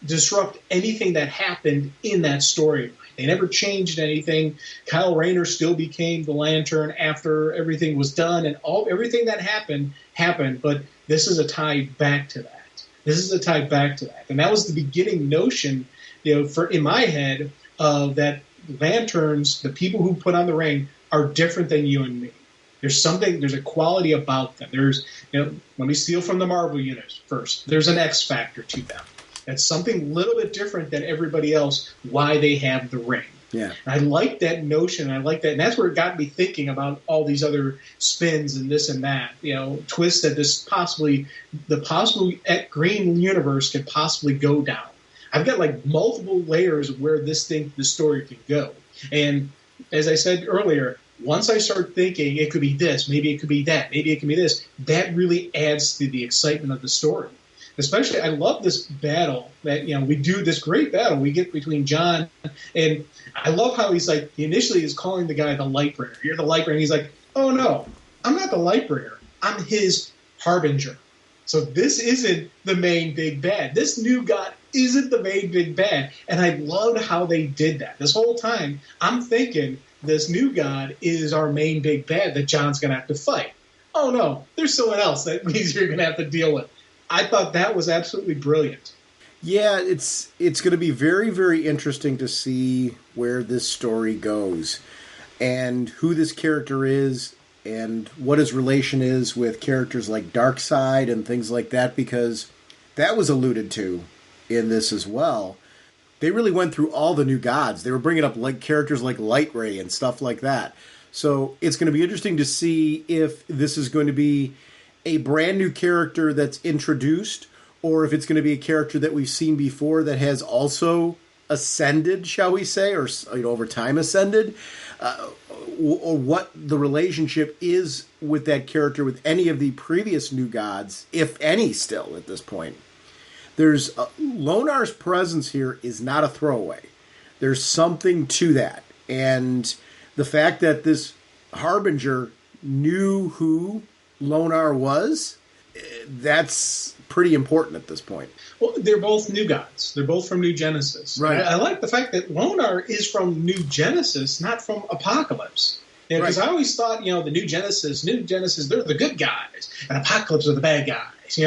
disrupt anything that happened in that story. They never changed anything. Kyle Rayner still became the Lantern after everything was done, and everything that happened, but this is a tie back to that. And that was the beginning notion, in my head, of that Lanterns, the people who put on the ring, are different than you and me. There's a quality about them. Let me steal from the Marvel universe first. There's an X factor to them. That's something a little bit different than everybody else, why they have the ring. Yeah. And I like that notion. I like that. And that's where it got me thinking about all these other spins and this and that, twists that the possible Green universe could possibly go down. I've got like multiple layers of where the story could go. And as I said earlier, once I start thinking it could be this, maybe it could be that, maybe it could be this, that really adds to the excitement of the story. Especially, I love this battle that, we do this great battle we get between John, and I love how he initially is calling the guy the Lightbringer. You're the Lightbringer. He's like, oh no, I'm not the Lightbringer. I'm his Harbinger. So this isn't the main big bad. This new god isn't the main big bad. And I loved how they did that. This whole time, I'm thinking this new god is our main big bad that John's going to have to fight. Oh no, there's someone else that you're going to have to deal with. I thought that was absolutely brilliant. Yeah, it's going to be very, very interesting to see where this story goes and who this character is and what his relation is with characters like Darkseid and things like that, because that was alluded to in this as well. They really went through all the new gods. They were bringing up like characters like Light Ray and stuff like that. So it's going to be interesting to see if this is going to be a brand new character that's introduced, or if it's going to be a character that we've seen before that has also ascended, shall we say, or over time ascended, or what the relationship is with that character with any of the previous new gods, if any, still at this point. There's Lonar's presence here is not a throwaway. There's something to that, and the fact that this Harbinger knew who Lonar was, that's pretty important at this point. Well, they're both new gods. They're both from New Genesis. Right. I like the fact that Lonar is from New Genesis, not from Apocalypse. Because I always thought, the New Genesis, they're the good guys, and Apocalypse are the bad guys.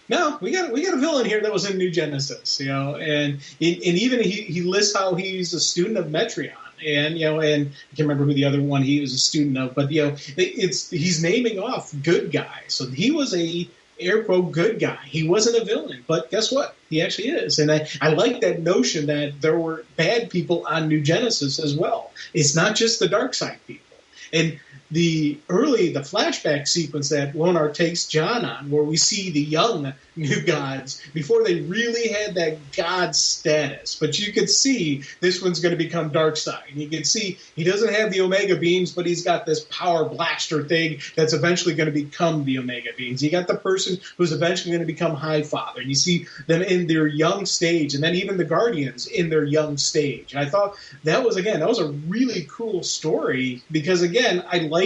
No, we got a villain here that was in New Genesis. And even he lists how he's a student of Metreon. And and I can't remember who the other one he was a student of, but he's naming off good guys. So he was a air quote good guy. He wasn't a villain, but guess what? He actually is. And I like that notion that there were bad people on New Genesis as well. It's not just the Darkseid people. And the flashback sequence that Lonar takes John on, where we see the young new gods before they really had that god status. But you could see this one's going to become Darkseid. You can see he doesn't have the Omega beams, but he's got this power blaster thing that's eventually going to become the Omega beams. You got the person who's eventually going to become Highfather. And you see them in their young stage, and then even the Guardians in their young stage. And I thought that was a really cool story because, again, I liked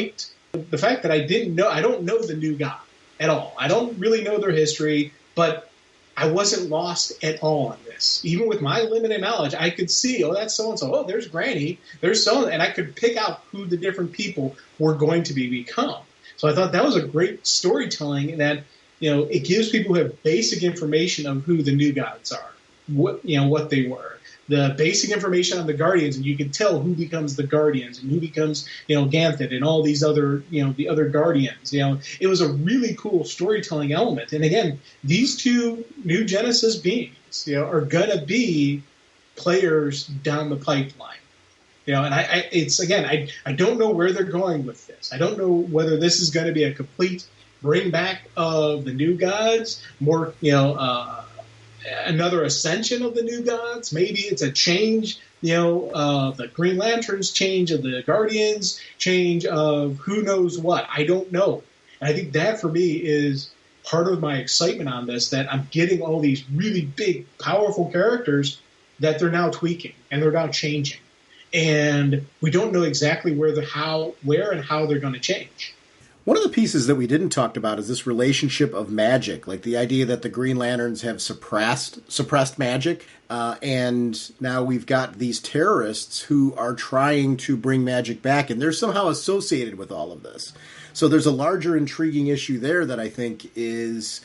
the fact that I don't know the new god at all. I don't really know their history, but I wasn't lost at all on this. Even with my limited knowledge, I could see, that's so-and-so. Oh, there's Granny. There's so, and I could pick out who the different people were going to become. So I thought that was a great storytelling that, it gives people who have basic information of who the new gods are, what they were. The basic information on the Guardians, and you can tell who becomes the Guardians and who becomes, Ganthet and all these other, the other Guardians. It was a really cool storytelling element. And again, these two New Genesis beings, are gonna be players down the pipeline. And I don't know where they're going with this. I don't know whether this is going to be a complete bring back of the new gods, more, another ascension of the new gods. Maybe it's a change, of the Green Lanterns, change of the Guardians, change of who knows what. I don't know. And I think that for me is part of my excitement on this, that I'm getting all these really big, powerful characters that they're now tweaking and they're now changing. And we don't know exactly where and how they're going to change. One of the pieces that we didn't talk about is this relationship of magic, like the idea that the Green Lanterns have suppressed magic, and now we've got these terrorists who are trying to bring magic back, and they're somehow associated with all of this. So there's a larger intriguing issue there that I think is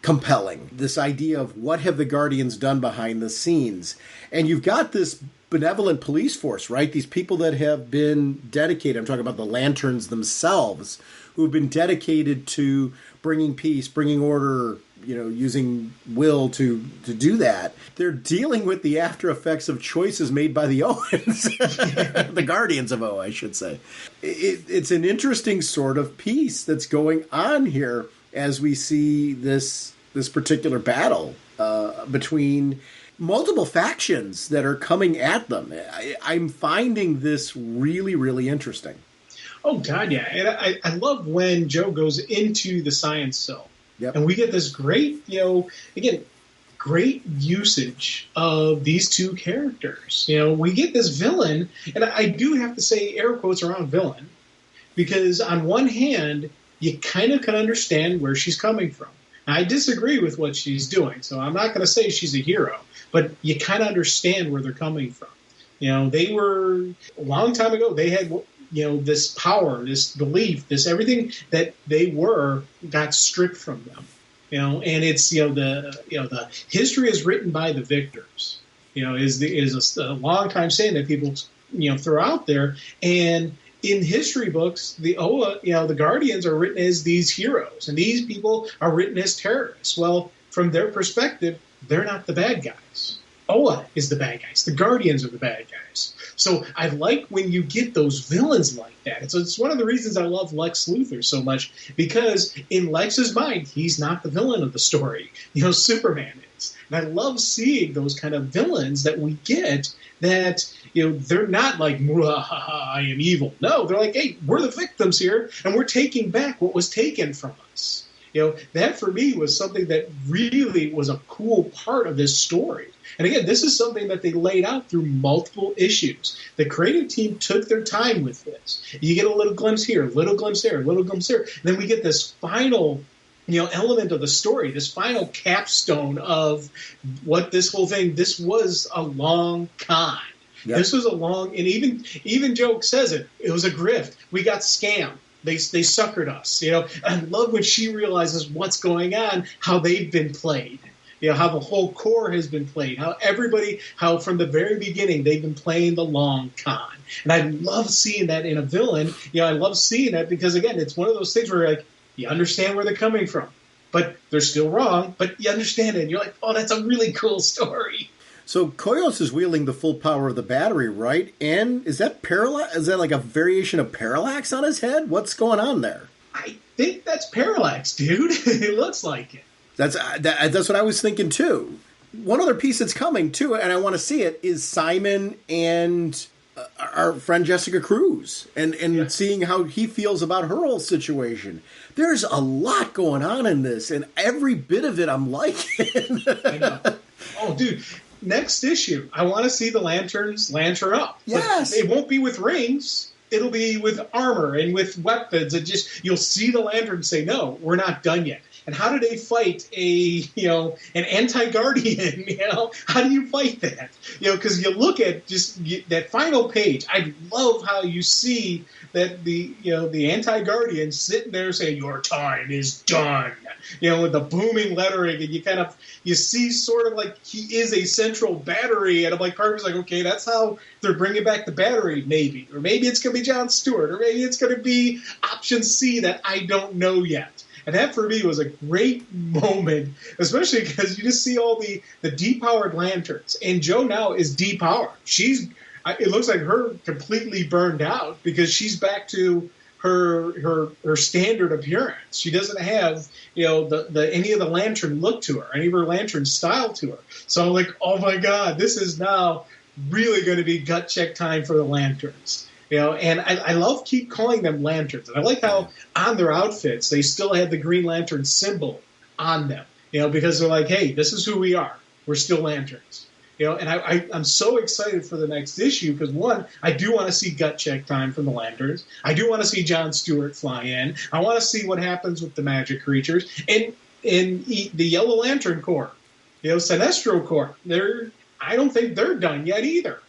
compelling. This idea of what have the Guardians done behind the scenes. And you've got this benevolent police force, right? These people that have been dedicated, I'm talking about the Lanterns themselves, who have been dedicated to bringing peace, bringing order, using will to do that. They're dealing with the after effects of choices made by the Owens, the Guardians of O, I should say. It's an interesting sort of piece that's going on here as we see this particular battle between multiple factions that are coming at them. I'm finding this really, really interesting. Oh, God, yeah. And I love when Joe goes into the Science Cell. Yep. And we get this great, great usage of these two characters. We get this villain, and I do have to say air quotes around villain, because on one hand, you kind of can understand where she's coming from. I disagree with what she's doing, so I'm not going to say she's a hero, but you kind of understand where they're coming from. They were, a long time ago, they had, this power, this belief, this everything that they were got stripped from them. And it's the history is written by the victors. Is a long time saying that people throw out there. And in history books, the Oa, the Guardians are written as these heroes, and these people are written as terrorists. Well, from their perspective, they're not the bad guys. Oa is the bad guys. The Guardians are the bad guys. So I like when you get those villains like that. It's one of the reasons I love Lex Luthor so much, because in Lex's mind, he's not the villain of the story. Superman is. And I love seeing those kind of villains that we get that, they're not like, I am evil. No, they're like, hey, we're the victims here, and we're taking back what was taken from us. That for me was something that really was a cool part of this story. And again, this is something that they laid out through multiple issues. The creative team took their time with this. You get a little glimpse here, a little glimpse there, a little glimpse there. And then we get this final element of the story, this final capstone of what this whole thing, this was a long con. Yep. This was a long, and even Joe says it was a grift. We got scammed. They suckered us. I love when she realizes what's going on, how they've been played. How the whole core has been played, how from the very beginning they've been playing the long con. And I love seeing that in a villain. I love seeing that because, again, it's one of those things where you understand where they're coming from, but they're still wrong, but you understand it. And you're like, oh, that's a really cool story. So Koios is wielding the full power of the battery, right? And is that Is that like a variation of Parallax on his head? What's going on there? I think that's Parallax, dude. It looks like it. That's what I was thinking too. One other piece that's coming too, and I want to see it, is Simon and our friend Jessica Cruz, and seeing how he feels about her whole situation. There's a lot going on in this, and every bit of it I'm liking. I know. Oh, dude. Next issue, I want to see the Lanterns lantern up. Yes. But it won't be with rings. It'll be with armor and with weapons, and you'll see the Lanterns say, "No, we're not done yet." And how do they fight an anti-Guardian? How do you fight that? Because you look at just that final page. I love how you see that the anti-Guardian sitting there saying, "Your time is done." With the booming lettering, and you see sort of like he is a central battery, and I'm like, part of me's like, okay, that's how they're bringing back the battery, maybe, or maybe it's going to be Jon Stewart, or maybe it's going to be option C that I don't know yet. And that, for me, was a great moment, especially because you just see all the depowered lanterns. And Jo now is depowered. It looks like her completely burned out because she's back to her standard appearance. She doesn't have, any of the lantern look to her, any of her lantern style to her. So I'm like, oh my God, this is now really going to be gut check time for the lanterns. And I love keep calling them lanterns. And I like how on their outfits, they still have the Green Lantern symbol on them, because they're like, hey, this is who we are. We're still lanterns. And I'm so excited for the next issue because, one, I do want to see gut check time from the Lanterns. I do want to see Jon Stewart fly in. I want to see what happens with the magic creatures. And the Yellow Lantern Corps, Sinestro Corps, I don't think they're done yet either.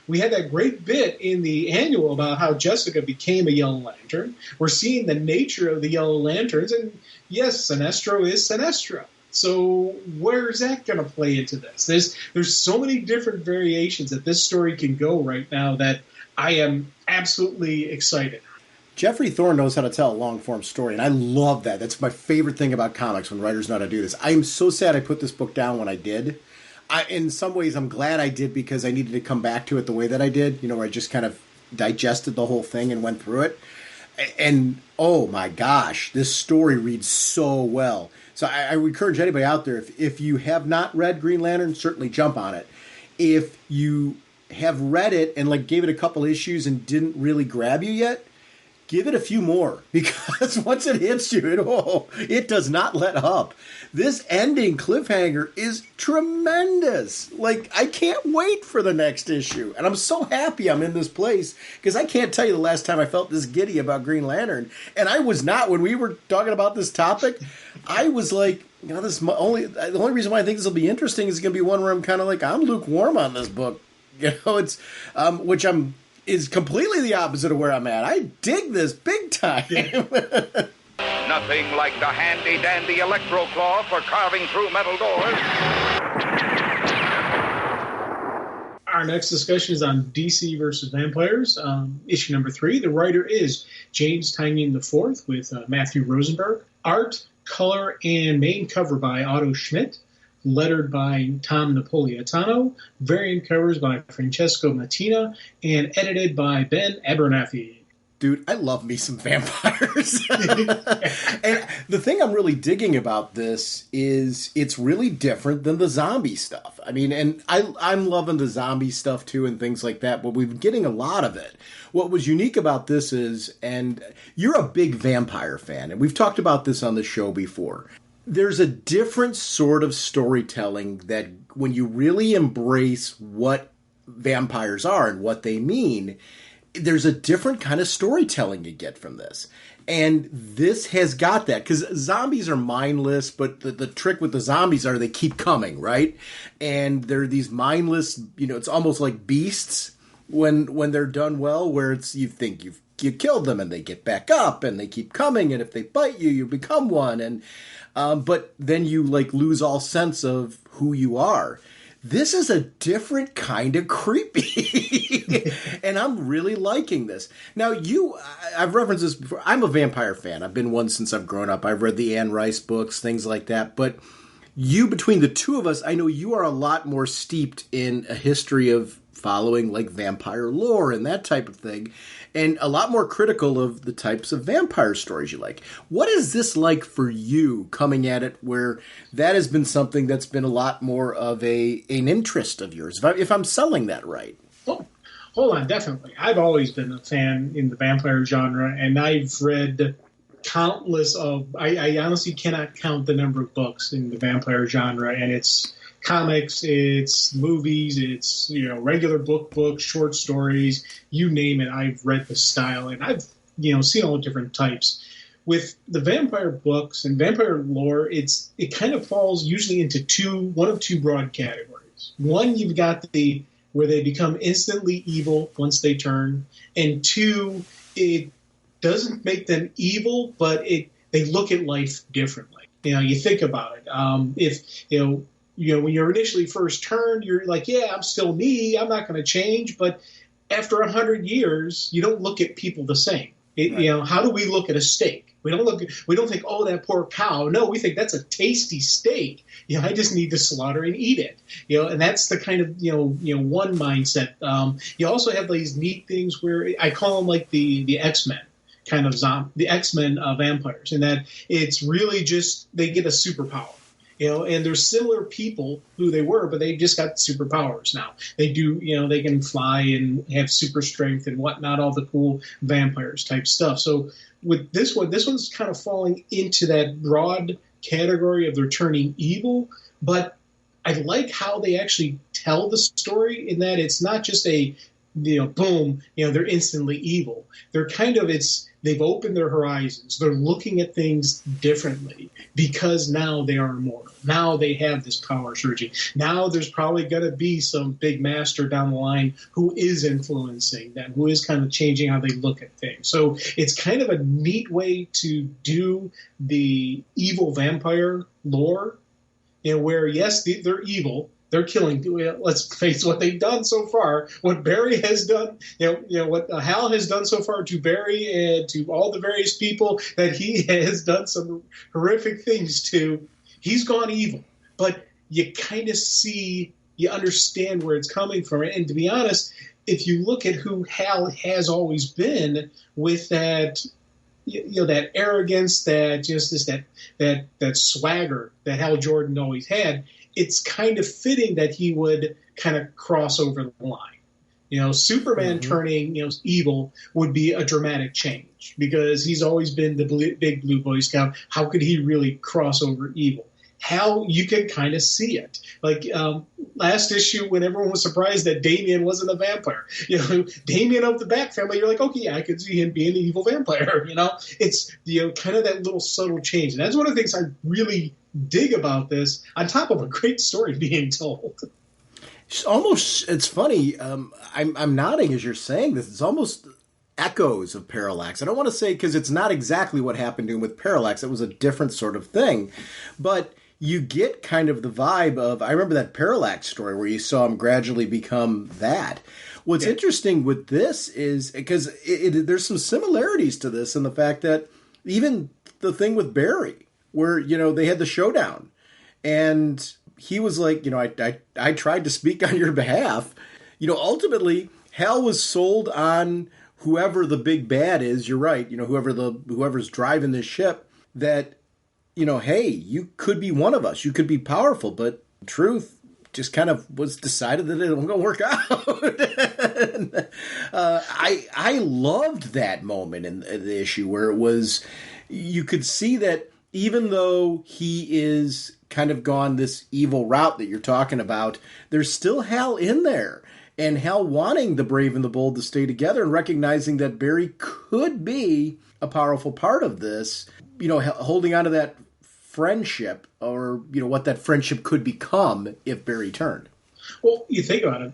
We had that great bit in the annual about how Jessica became a Yellow Lantern. We're seeing the nature of the Yellow Lanterns, and yes, Sinestro is Sinestro. So where's that going to play into this? There's so many different variations that this story can go right now that I am absolutely excited. Jeffrey Thorne knows how to tell a long-form story, and I love that. That's my favorite thing about comics, when writers know how to do this. I am so sad I put this book down when I did. In some ways, I'm glad I did because I needed to come back to it the way that I did, where I just kind of digested the whole thing and went through it. And, oh my gosh, this story reads so well. So I would encourage anybody out there, if you have not read Green Lantern, certainly jump on it. If you have read it and gave it a couple issues and didn't really grab you yet, give it a few more, because once it hits you, it does not let up. This ending cliffhanger is tremendous. I can't wait for the next issue. And I'm so happy I'm in this place, because I can't tell you the last time I felt this giddy about Green Lantern. And I was not, when we were talking about this topic, I was like, the only reason why I think this will be interesting is going to be one where I'm kind of I'm lukewarm on this book. It's, which is completely the opposite of where I'm at. I dig this big time. Yeah. Nothing like the handy-dandy electro-claw for carving through metal doors. Our next discussion is on DC versus Vampires, issue number 3. The writer is James Tynion IV with Matthew Rosenberg. Art, color, and main cover by Otto Schmidt. Lettered by Tom Napolitano. Variant covers by Francesco Mattina. And edited by Ben Abernathy. Dude, I love me some vampires. And the thing I'm really digging about this is it's really different than the zombie stuff. I mean, and I'm loving the zombie stuff too and things like that, but we've been getting a lot of it. What was unique about this is, and you're a big vampire fan, and we've talked about this on the show before, there's a different sort of storytelling that when you really embrace what vampires are and what they mean, there's a different kind of storytelling you get from this. And this has got that, because zombies are mindless, but the trick with the zombies are they keep coming, right? And they're these mindless, it's almost like beasts when they're done well, where it's you think you killed them and they get back up and they keep coming, and if they bite you, you become one. And but then you lose all sense of who you are. This is a different kind of creepy, and I'm really liking this. Now, I've referenced this before. I'm a vampire fan. I've been one since I've grown up. I've read the Anne Rice books, things like that. But between the two of us, I know you are a lot more steeped in a history of following vampire lore and that type of thing, and a lot more critical of the types of vampire stories you like. What is this like for you coming at it where that has been something that's been a lot more of an interest of yours, if I'm selling that right? Oh, hold on, definitely. I've always been a fan in the vampire genre, and I've read countless I honestly cannot count the number of books in the vampire genre, and it's comics, it's movies, it's regular books, short stories, you name it. I've read the style, and I've seen all the different types. With the vampire books and vampire lore, it kind of falls usually into one of two broad categories. One, you've got where they become instantly evil once they turn, and two, it doesn't make them evil, but they look at life differently. You think about it. When you're initially first turned, you're like, yeah, I'm still me. I'm not going to change. But after 100 years, you don't look at people the same. Right. How do we look at a steak? We don't think, oh, that poor cow. No, we think that's a tasty steak. I just need to slaughter and eat it. And that's the kind of one mindset. You also have these neat things where I call them like the X-Men kind of the X-Men vampires, and that it's really just they get a superpower. And they're similar people who they were, but they just got superpowers now. They do, they can fly and have super strength and whatnot, all the cool vampires type stuff. So with this one's kind of falling into that broad category of they're turning evil, but I like how they actually tell the story in that it's not just a, boom, they're instantly evil. They're kind of, they've opened their horizons. They're looking at things differently because now they are immortal. Now they have this power surging. Now there's probably going to be some big master down the line who is influencing them, who is kind of changing how they look at things. So it's kind of a neat way to do the evil vampire lore, where, yes, they're evil. They're killing. Let's face what they've done so far. What Barry has done, what Hal has done so far to Barry and to all the various people that he has done some horrific things to. He's gone evil, but you kind of you understand where it's coming from. And to be honest, if you look at who Hal has always been, with that, that arrogance, that swagger that Hal Jordan always had. It's kind of fitting that he would kind of cross over the line. Superman turning, evil would be a dramatic change because he's always been the big blue Boy Scout. How could he really cross over evil? Hal, you can kind of see it. Like last issue when everyone was surprised that Damien wasn't a vampire. Damien of the Bat family, you're like, okay, yeah, I could see him being an evil vampire. It's, kind of that little subtle change. And that's one of the things I really dig about this, on top of a great story being told. It's funny. I'm nodding as you're saying this. It's almost echoes of Parallax. I don't want to say, because it's not exactly what happened to him with Parallax. It was a different sort of thing. But you get kind of the vibe of, I remember that Parallax story where you saw him gradually become that. What's interesting with this is, because there's some similarities to this in the fact that even the thing with Barry, where, they had the showdown, and he was like, I tried to speak on your behalf. Ultimately, Hal was sold on whoever the big bad is. You're right. Whoever's driving this ship, that, hey, you could be one of us. You could be powerful, but truth just kind of was decided that it wasn't going to work out. I loved that moment in the issue where it was, you could see that even though he is kind of gone this evil route that you're talking about, there's still Hal in there. And Hal wanting the brave and the bold to stay together and recognizing that Barry could be a powerful part of this, holding on to that friendship, or what that friendship could become if Barry turned. Well, you think about it.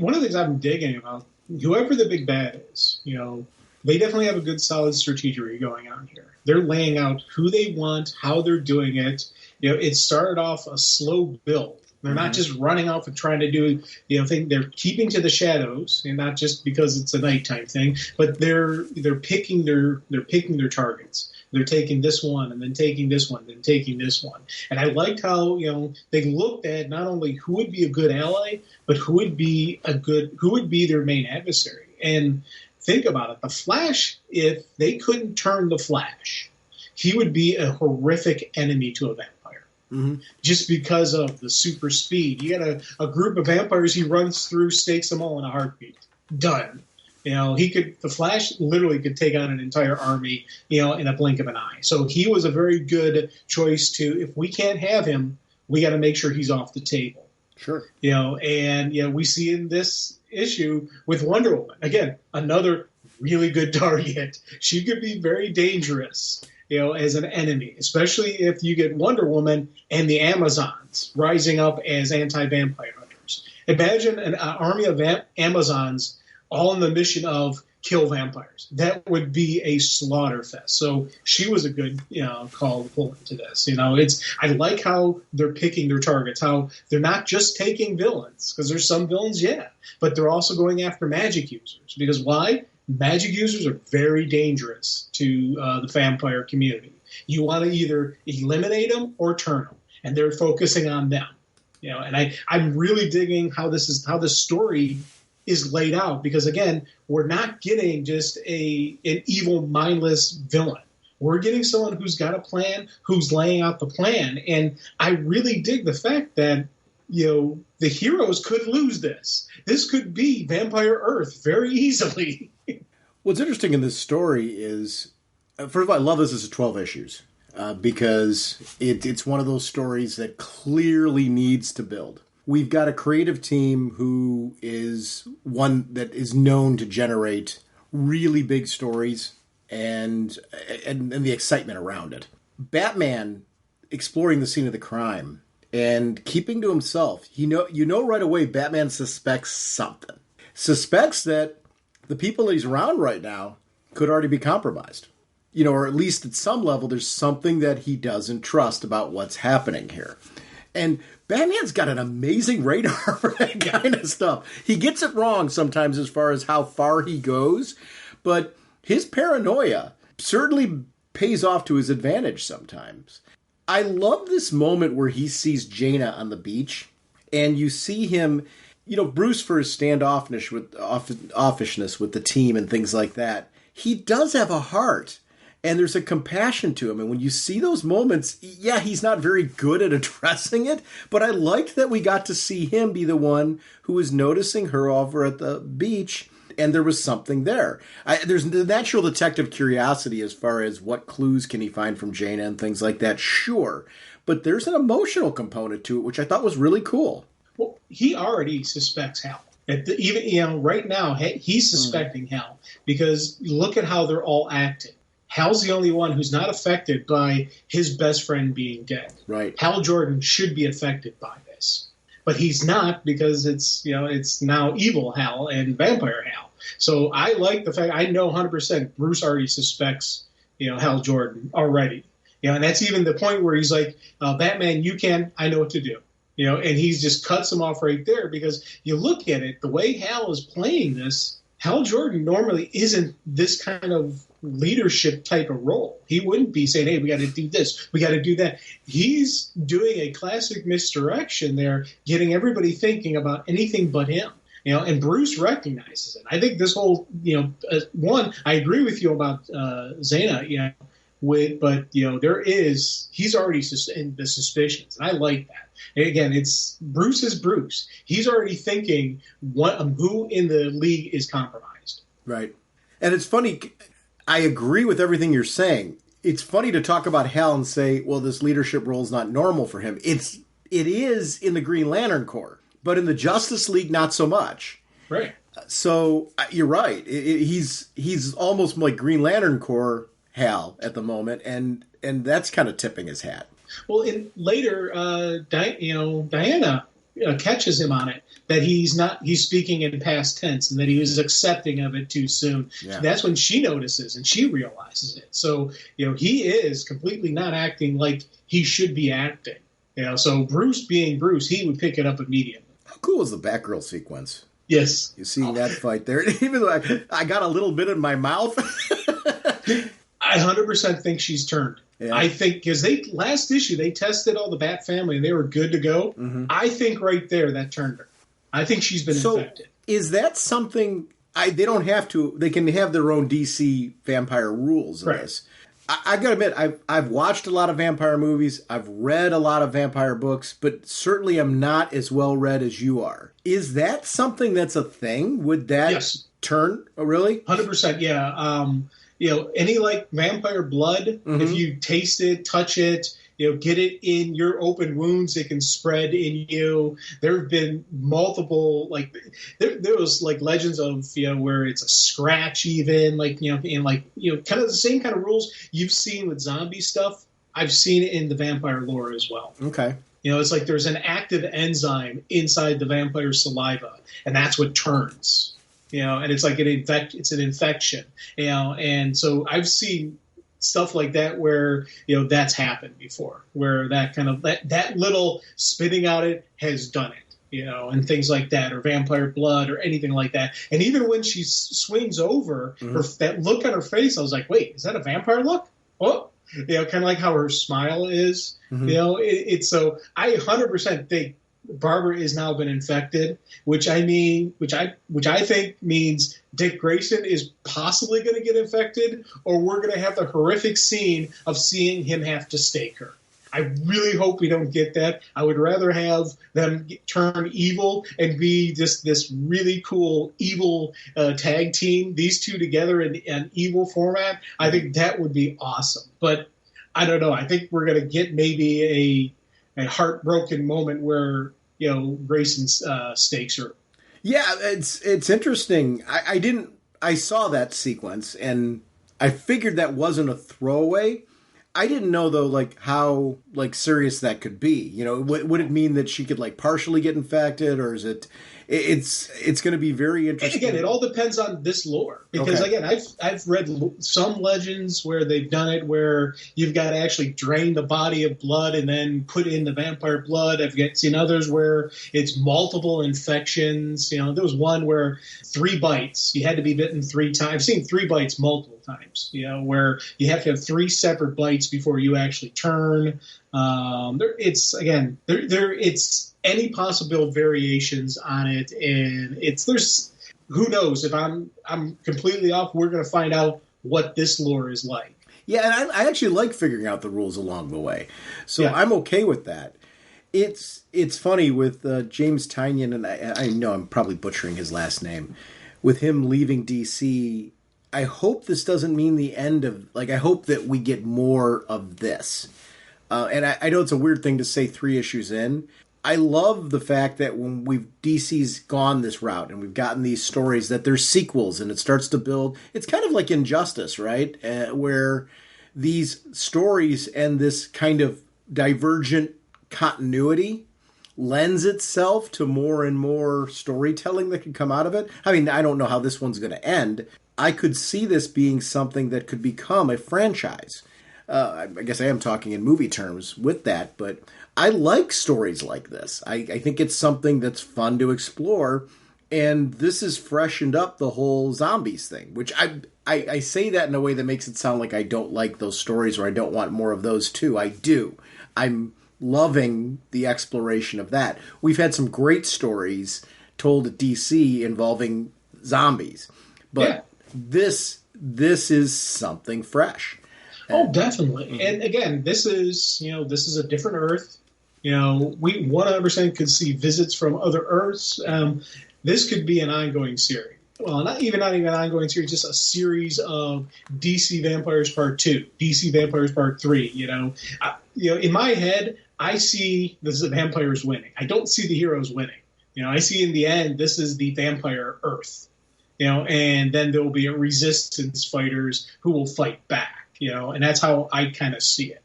One of the things I'm digging about, whoever the big bad is, they definitely have a good, solid strategy going on here. They're laying out who they want, how they're doing it. It started off a slow build. They're not just running off and trying to do, thing. They're keeping to the shadows, and not just because it's a nighttime thing, but they're picking their targets. They're taking this one, and then taking this one, then taking this one. And I liked how, they looked at not only who would be a good ally, but who would be their main adversary. And think about it. The Flash, if they couldn't turn the Flash, he would be a horrific enemy to a vampire. Mm-hmm. Just because of the super speed. You got a group of vampires he runs through, stakes them all in a heartbeat. Done. The Flash literally could take on an entire army, in a blink of an eye. So he was a very good choice to, if we can't have him, we got to make sure he's off the table. Sure. We see in this issue with Wonder Woman, again, another really good target. She could be very dangerous, as an enemy, especially if you get Wonder Woman and the Amazons rising up as anti-vampire hunters. Imagine an army of Amazons all on the mission of kill vampires. That would be a slaughter fest. So she was a good, call to pull into this. I like how they're picking their targets, how they're not just taking villains, because there's some villains, but they're also going after magic users. Because why? Magic users are very dangerous to the vampire community. You want to either eliminate them or turn them, and they're focusing on them. And I'm really digging how this story is laid out, because again, we're not getting just an evil, mindless villain. We're getting someone who's got a plan, who's laying out the plan, and I really dig the fact that the heroes could lose this. This could be Vampire Earth very easily. What's interesting in this story is, first of all, I love this as 12 issues because it's one of those stories that clearly needs to build. We've got a creative team who is one that is known to generate really big stories and the excitement around it. Batman exploring the scene of the crime and keeping to himself. You know right away Batman suspects something. Suspects that the people that he's around right now could already be compromised. Or at least at some level there's something that he doesn't trust about what's happening here. And Batman's got an amazing radar for that kind of stuff. He gets it wrong sometimes as far as how far he goes, but his paranoia certainly pays off to his advantage sometimes. I love this moment where he sees Jaina on the beach, and you see him, Bruce for his standoffishness with the team and things like that. He does have a heart. And there's a compassion to him. And when you see those moments, he's not very good at addressing it. But I liked that we got to see him be the one who was noticing her over at the beach. And there was something there. There's the natural detective curiosity as far as what clues can he find from Jaina and things like that. Sure. But there's an emotional component to it, which I thought was really cool. Well, he already suspects Hal. Even right now, he's suspecting Hal. Because look at how they're all acting. Hal's the only one who's not affected by his best friend being dead. Right. Hal Jordan should be affected by this. But he's not, because it's now evil Hal and vampire Hal. So I like the fact I know 100% Bruce already suspects, Hal Jordan already. And that's even the point where he's like, Batman, you can, I know what to do. And he's just cuts him off right there, because you look at it, the way Hal is playing this, Hal Jordan normally isn't this kind of leadership type of role. He wouldn't be saying, hey, we got to do this, we got to do that. He's doing a classic misdirection there, getting everybody thinking about anything but him. And Bruce recognizes it. I think this whole, one, I agree with you about Zana, but he's already in the suspicions, and I like that. And again, it's Bruce is Bruce. He's already thinking who in the league is compromised. Right. And it's funny. I agree with everything you're saying. It's funny to talk about Hal and say, well, this leadership role is not normal for him. It is in the Green Lantern Corps, but in the Justice League, not so much. Right. So you're right. He's almost like Green Lantern Corps Hal at the moment, and that's kind of tipping his hat. Well, later, Diana catches him on it, that he's speaking in past tense, and that he was accepting of it too soon. Yeah. That's when she notices and she realizes it. So, he is completely not acting like he should be acting. So Bruce being Bruce, he would pick it up immediately. How cool is the Batgirl sequence? Yes. You see that fight there? Even though I got a little bit in my mouth. I 100% think she's turned. Yeah. I think because last issue they tested all the Bat family and they were good to go. Mm-hmm. I think right there that turned her. I think she's been infected. Is that something they don't have to? They can have their own DC vampire rules in this. I've got to admit, I've watched a lot of vampire movies. I've read a lot of vampire books, but certainly I'm not as well read as you are. Is that something that's a thing? Would that turn? Oh, really? 100%. Yeah. Any like vampire blood, mm-hmm. if you taste it, touch it, get it in your open wounds, it can spread in you. There have been multiple, there was like legends of, where it's a scratch even, kind of the same kind of rules you've seen with zombie stuff. I've seen it in the vampire lore as well. Okay. It's like there's an active enzyme inside the vampire saliva, and that's what turns. And it's like it's an infection, and so I've seen stuff like that where, that's happened before, where that kind of, that little spitting out it has done it, and things like that, or vampire blood or anything like that. And even when she swings over, mm-hmm. That look on her face, I was like, wait, is that a vampire look? Oh, kind of like how her smile is, mm-hmm. It's so I 100% think Barbara has now been infected, which I think means Dick Grayson is possibly going to get infected, or we're going to have the horrific scene of seeing him have to stake her. I really hope we don't get that. I would rather have them turn evil and be just this really cool evil tag team, these two together in an evil format. I think that would be awesome. But I don't know. I think we're going to get maybe a heartbroken moment where, Grayson stakes her. Yeah, it's interesting. I saw that sequence and I figured that wasn't a throwaway. I didn't know though, how serious that could be. Would it mean that she could partially get infected, or is it? It's going to be very interesting. And again, it all depends on this lore, because again, I've read some legends where they've done it where you've got to actually drain the body of blood and then put in the vampire blood. I've seen others where it's multiple infections. There was one where 3 bites, you had to be bitten 3 times. I've seen 3 bites multiple times. Where you have to have 3 separate bites before you actually turn. It's any possible variations on it, and there's who knows, if I'm completely off, we're going to find out what this lore is like. Yeah, and I actually like figuring out the rules along the way, so I'm okay with that. It's funny with James Tynion, and I know I'm probably butchering his last name, with him leaving DC. I hope this doesn't mean the end of, I hope that we get more of this. And I know it's a weird thing to say 3 issues in. I love the fact that when DC's gone this route and we've gotten these stories, that there's sequels and it starts to build. It's kind of like Injustice, right? Where these stories and this kind of divergent continuity lends itself to more and more storytelling that could come out of it. I mean, I don't know how this one's going to end. I could see this being something that could become a franchise. I guess I am talking in movie terms with that, but I like stories like this. I think it's something that's fun to explore, and this has freshened up the whole zombies thing, which I say that in a way that makes it sound like I don't like those stories or I don't want more of those too. I do. I'm loving the exploration of that. We've had some great stories told at DC involving zombies, but this is something fresh. Oh, definitely. And again, this is a different Earth. We 100% could see visits from other Earths. This could be an ongoing series. Well, not even an ongoing series, just a series of DC Vampires Part 2, DC Vampires Part 3. In my head, I see this is the vampires winning. I don't see the heroes winning. I see in the end, this is the vampire Earth. And then there will be a resistance fighters who will fight back. And that's how I kind of see it.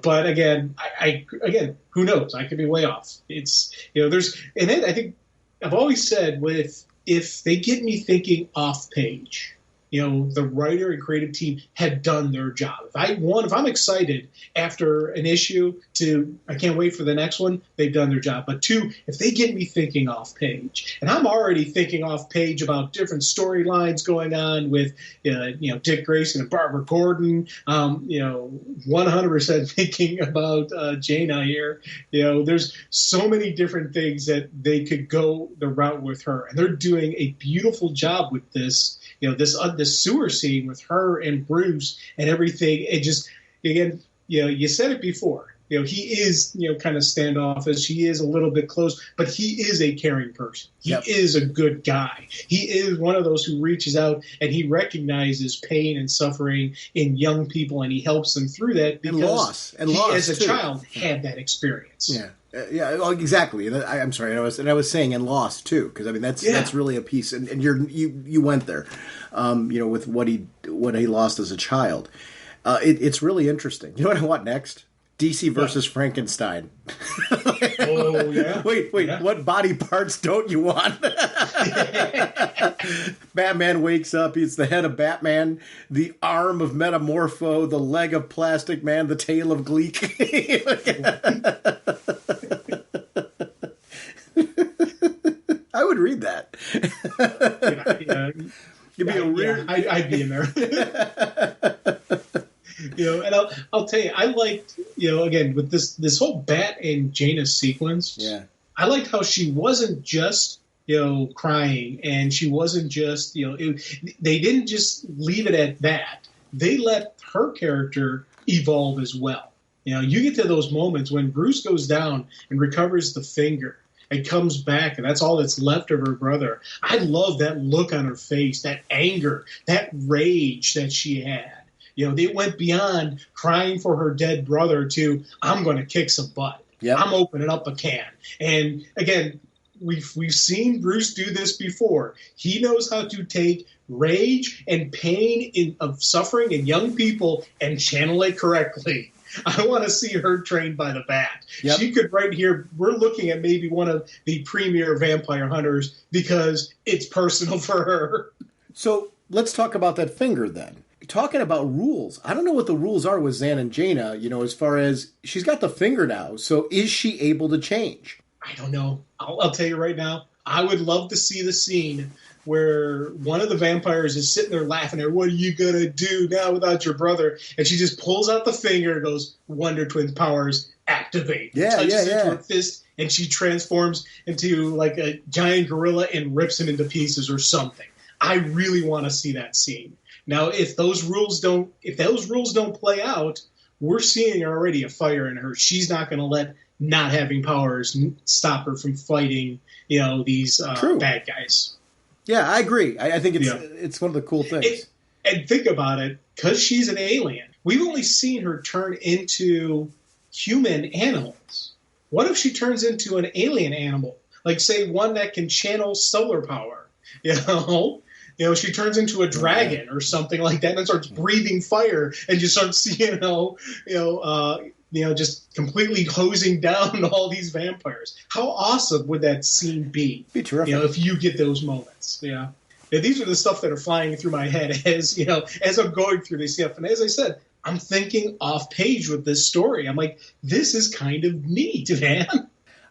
But again, again, who knows? I could be way off. It's and then I think I've always said if they get me thinking off page, the writer and creative team had done their job. If I'm excited after an issue I can't wait for the next one, they've done their job. But two, if they get me thinking off page, and I'm already thinking off page about different storylines going on with, Dick Grayson and Barbara Gordon, 100% thinking about Jaina here. There's so many different things that they could go the route with her, and they're doing a beautiful job with this. This sewer scene with her and Bruce and everything. It just, again, you said it before. He is, kind of standoffish. He is a little bit close, but he is a caring person. He is a good guy. He is one of those who reaches out and he recognizes pain and suffering in young people, and he helps them through that because he, as a child, had that experience. Yeah. Well, exactly. I'm sorry. I was saying and loss too, because I mean that's really a piece, and you went there, with what he lost as a child. It's really interesting. You know what I want next? DC versus Frankenstein. Oh yeah. Wait. Yeah. What body parts don't you want? Batman wakes up. He's the head of Batman, the arm of Metamorpho, the leg of Plastic Man, the tail of Gleek. I would read that. You'd be a weird. I'd be in there. And I'll tell you, I liked, again, with this whole Bat and Jaina sequence. Yeah. I liked how she wasn't just, crying, and she wasn't just, they didn't just leave it at that. They let her character evolve as well. You get to those moments when Bruce goes down and recovers the finger and comes back, and that's all that's left of her brother. I love that look on her face, that anger, that rage that she had. They went beyond crying for her dead brother to, I'm going to kick some butt. Yep. I'm opening up a can. And again, we've seen Bruce do this before. He knows how to take rage and pain of suffering in young people and channel it correctly. I want to see her trained by the Bat. Yep. She could right here, we're looking at maybe one of the premier vampire hunters because it's personal for her. So let's talk about that finger then. Talking about rules, I don't know what the rules are with Zan and Jaina, as far as she's got the finger now. So is she able to change? I don't know. I'll tell you right now, I would love to see the scene where one of the vampires is sitting there laughing at, what are you going to do now without your brother? And she just pulls out the finger and goes, Wonder Twins powers activate. Touches into her fist, and she transforms into like a giant gorilla and rips him into pieces or something. I really want to see that scene. Now, if those rules don't play out, we're seeing already a fire in her. She's not going to let not having powers stop her from fighting, these bad guys. Yeah, I agree. I think it's one of the cool things. And think about it, because she's an alien, we've only seen her turn into human animals. What if she turns into an alien animal? Like, say, one that can channel solar power, she turns into a dragon or something like that, and starts breathing fire, and you start seeing, just completely hosing down all these vampires. How awesome would that scene be? Be terrific. If you get those moments. Yeah. And these are the stuff that are flying through my head as I'm going through this stuff. And as I said, I'm thinking off page with this story. I'm like, this is kind of neat, man.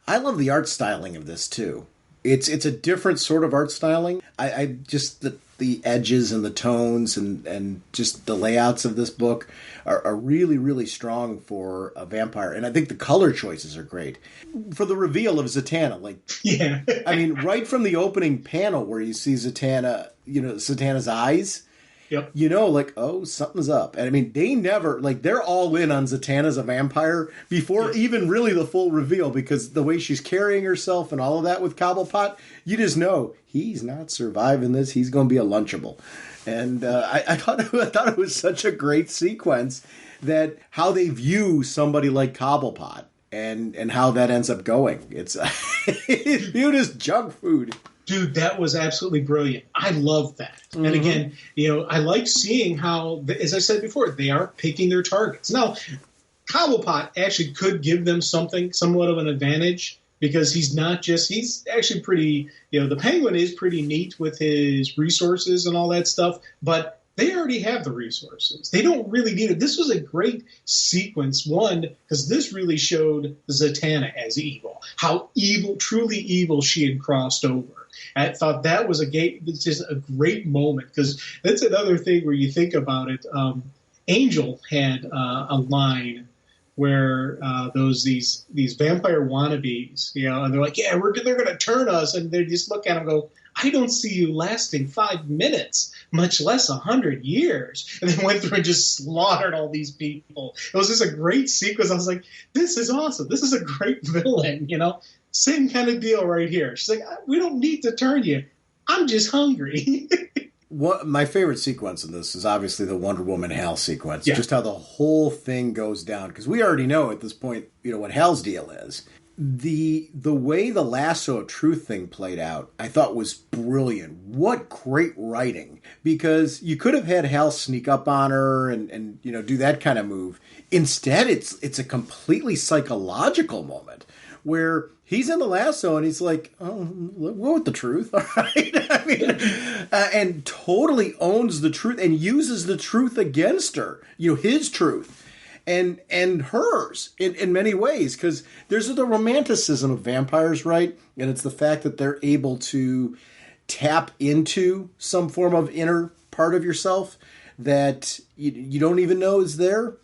I love the art styling of this too. It's a different sort of art styling. I just the edges and the tones and just the layouts of this book are really, really strong for a vampire. And I think the color choices are great. For the reveal of Zatanna, yeah. I mean, right from the opening panel where you see Zatanna's eyes, yep. Oh, something's up. And I mean, they never, they're all in on Zatanna as a vampire before even really the full reveal, because the way she's carrying herself and all of that with Cobblepot, you just know he's not surviving this. He's going to be a Lunchable. And I thought it was such a great sequence that how they view somebody like Cobblepot and how that ends up going. It's viewed as junk food. Dude, that was absolutely brilliant. I love that. Mm-hmm. And again, I like seeing how, as I said before, they are picking their targets. Now, Cobblepot actually could give them somewhat of an advantage, because he's actually pretty, the Penguin is pretty neat with his resources and all that stuff, but they already have the resources. They don't really need it. This was a great sequence, one, because this really showed Zatanna as evil, how evil, truly evil she had crossed over. I thought that was just a great moment, because that's another thing where you think about it. Angel had a line where these vampire wannabes, and they're like, yeah, they're going to turn us, and they just look at him and go, I don't see you lasting 5 minutes, much less 100 years. And they went through and just slaughtered all these people. It was just a great sequence. I was like, this is awesome. This is a great villain, Same kind of deal right here. She's like, we don't need to turn you. I'm just hungry. My favorite sequence in this is obviously the Wonder Woman Hal sequence. Yeah. Just how the whole thing goes down. Because we already know at this point, what Hal's deal is. The way the lasso of truth thing played out, I thought was brilliant. What great writing. Because you could have had Hal sneak up on her and do that kind of move. Instead, it's a completely psychological moment where he's in the lasso and he's like, oh, we'll with the truth, all right? I mean, and totally owns the truth and uses the truth against her, his truth. And hers in many ways, because there's the romanticism of vampires, right? And it's the fact that they're able to tap into some form of inner part of yourself that you don't even know is there.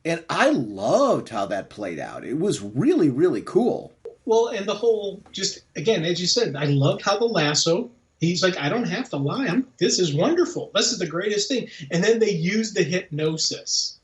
And I loved how that played out. It was really, really cool. Well, and the whole, just, again, as you said, I loved how the lasso, he's like, I don't have to lie. This is wonderful. This is the greatest thing. And then they use the hypnosis.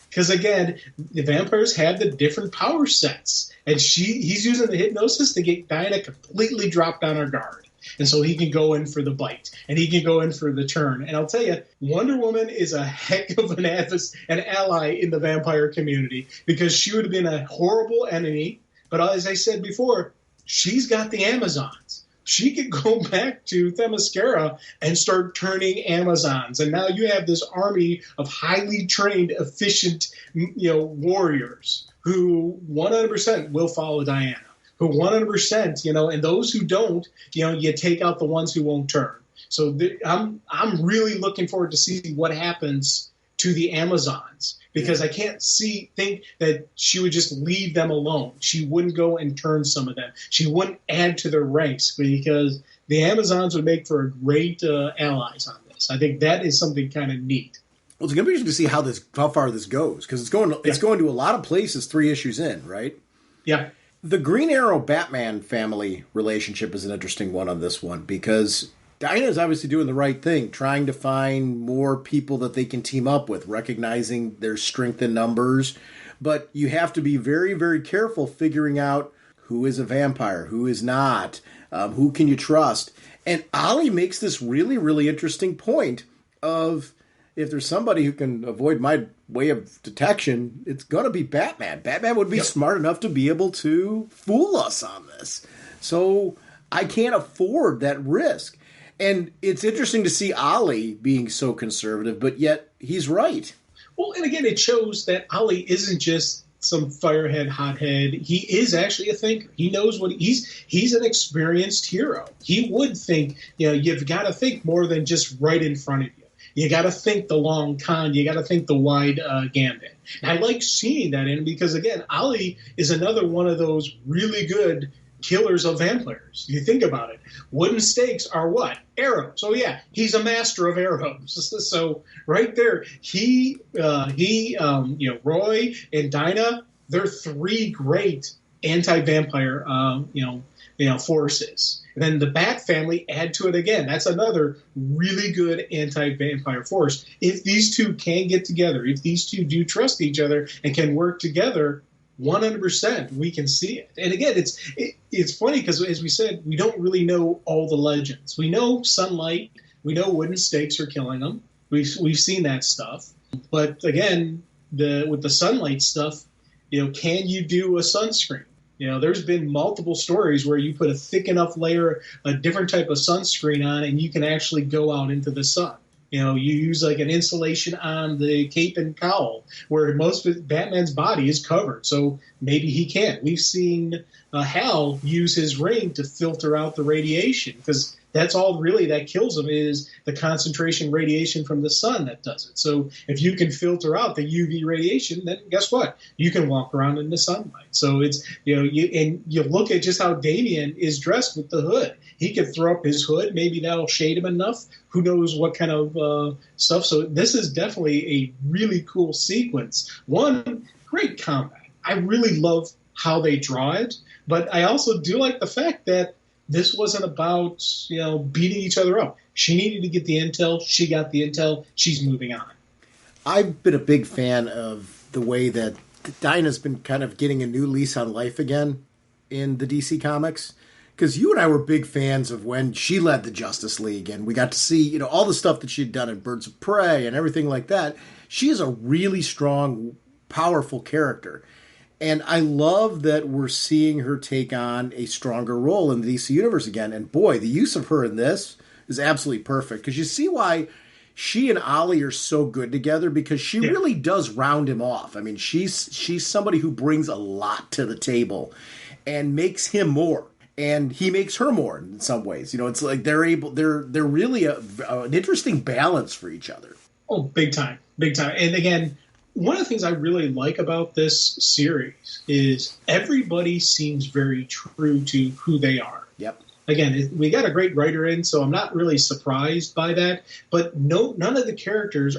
Because, again, the vampires have the different power sets. And he's using the hypnosis to get Diana completely dropped down her guard. And so he can go in for the bite. And he can go in for the turn. And I'll tell you, Wonder Woman is a heck of an ally in the vampire community. Because she would have been a horrible enemy. But as I said before, she's got the Amazons. She could go back to Themyscira and start turning Amazons. And now you have this army of highly trained, efficient, warriors who 100% will follow Diana. Who 100%, and those who don't, you take out the ones who won't turn. So I'm really looking forward to seeing what happens to the Amazons. Because I can't think that she would just leave them alone. She wouldn't go and turn some of them. She wouldn't add to their ranks, because the Amazons would make for great allies on this. I think that is something kind of neat. Well, it's going to be interesting to see how far this goes, because it's going to a lot of places 3 issues in, right? Yeah. The Green Arrow Batman family relationship is an interesting one on this one, because Dinah is obviously doing the right thing, trying to find more people that they can team up with, recognizing their strength in numbers. But you have to be very, very careful figuring out who is a vampire, who is not, who can you trust. And Ollie makes this really, really interesting point of, if there's somebody who can avoid my way of detection, it's going to be Batman. Batman would be smart enough to be able to fool us on this. So I can't afford that risk. And it's interesting to see Ollie being so conservative, but yet he's right. Well, and again, it shows that Ollie isn't just some firehead, hothead. He is actually a thinker. He knows what he's an experienced hero. He would think, you've got to think more than just right in front of you. You got to think the long con. You got to think the wide gambit. And I like seeing that in him because, again, Ali is another one of those really good killers of vampires. You think about it. Wooden stakes are what? Arrows. So yeah, he's a master of arrows. So right there, Roy and Dinah, they're three great anti-vampire, forces. And then the Bat family add to it again. That's another really good anti-vampire force. If these two can get together, if these two do trust each other and can work together, 100%, we can see it. And again, it's funny because, as we said, we don't really know all the legends. We know sunlight. We know wooden stakes are killing them. We've seen that stuff. But again, with the sunlight stuff, can you do a sunscreen? There's been multiple stories where you put a thick enough layer, a different type of sunscreen on, and you can actually go out into the sun. You use like an insulation on the cape and cowl, where most of Batman's body is covered, so maybe he can't. We've seen Hal use his ring to filter out the radiation, because that's all really that kills him is the concentration radiation from the sun that does it. So if you can filter out the UV radiation, then guess what? You can walk around in the sunlight. So it's, you look at just how Damian is dressed with the hood. He could throw up his hood. Maybe that'll shade him enough. Who knows what kind of stuff. So this is definitely a really cool sequence. One, great combat. I really love how they draw it. But I also do like the fact that this wasn't about, beating each other up. She needed to get the intel. She got the intel. She's moving on. I've been a big fan of the way that Dinah's been kind of getting a new lease on life again in the DC Comics. Because you and I were big fans of when she led the Justice League, and we got to see, all the stuff that she'd done in Birds of Prey and everything like that. She is a really strong, powerful character. And I love that we're seeing her take on a stronger role in the DC Universe again. And boy, the use of her in this is absolutely perfect. Because you see why she and Ollie are so good together, because she really does round him off. I mean, she's somebody who brings a lot to the table and makes him more. And he makes her more in some ways. It's like they're really an interesting balance for each other. Oh, big time. Big time. And again, one of the things I really like about this series is everybody seems very true to who they are. Yep. Again, we got a great writer in, so I'm not really surprised by that. But none of the characters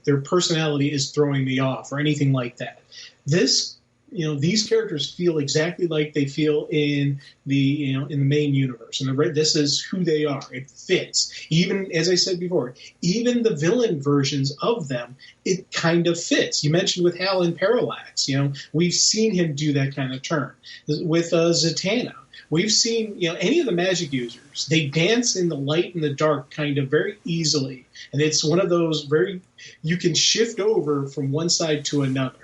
their personality is throwing me off or anything like that. These characters feel exactly like they feel in the in the main universe, and this is who they are. It fits. Even as I said before, even the villain versions of them, it kind of fits. You mentioned with Hal and Parallax. We've seen him do that kind of turn with Zatanna. We've seen any of the magic users. They dance in the light and the dark kind of very easily, and it's one of those you can shift over from one side to another.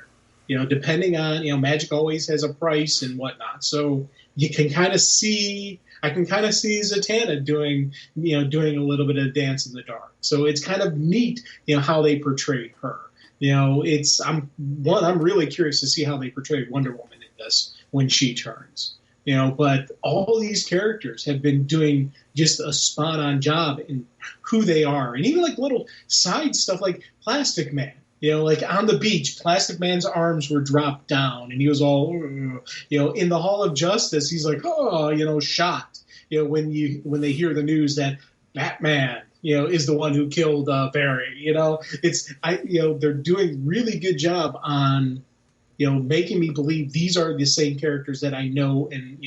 Depending on, magic always has a price and whatnot. So you can kind of see, I can kind of see Zatanna doing a little bit of dance in the dark. So it's kind of neat, how they portray her. I'm really curious to see how they portray Wonder Woman in this when she turns. But all these characters have been doing just a spot-on job in who they are. And even like little side stuff like Plastic Man. Like on the beach, Plastic Man's arms were dropped down, and he was all, in the Hall of Justice, he's like, shocked, when they hear the news that Batman, is the one who killed Barry. They're doing really good job on, making me believe these are the same characters that I know and,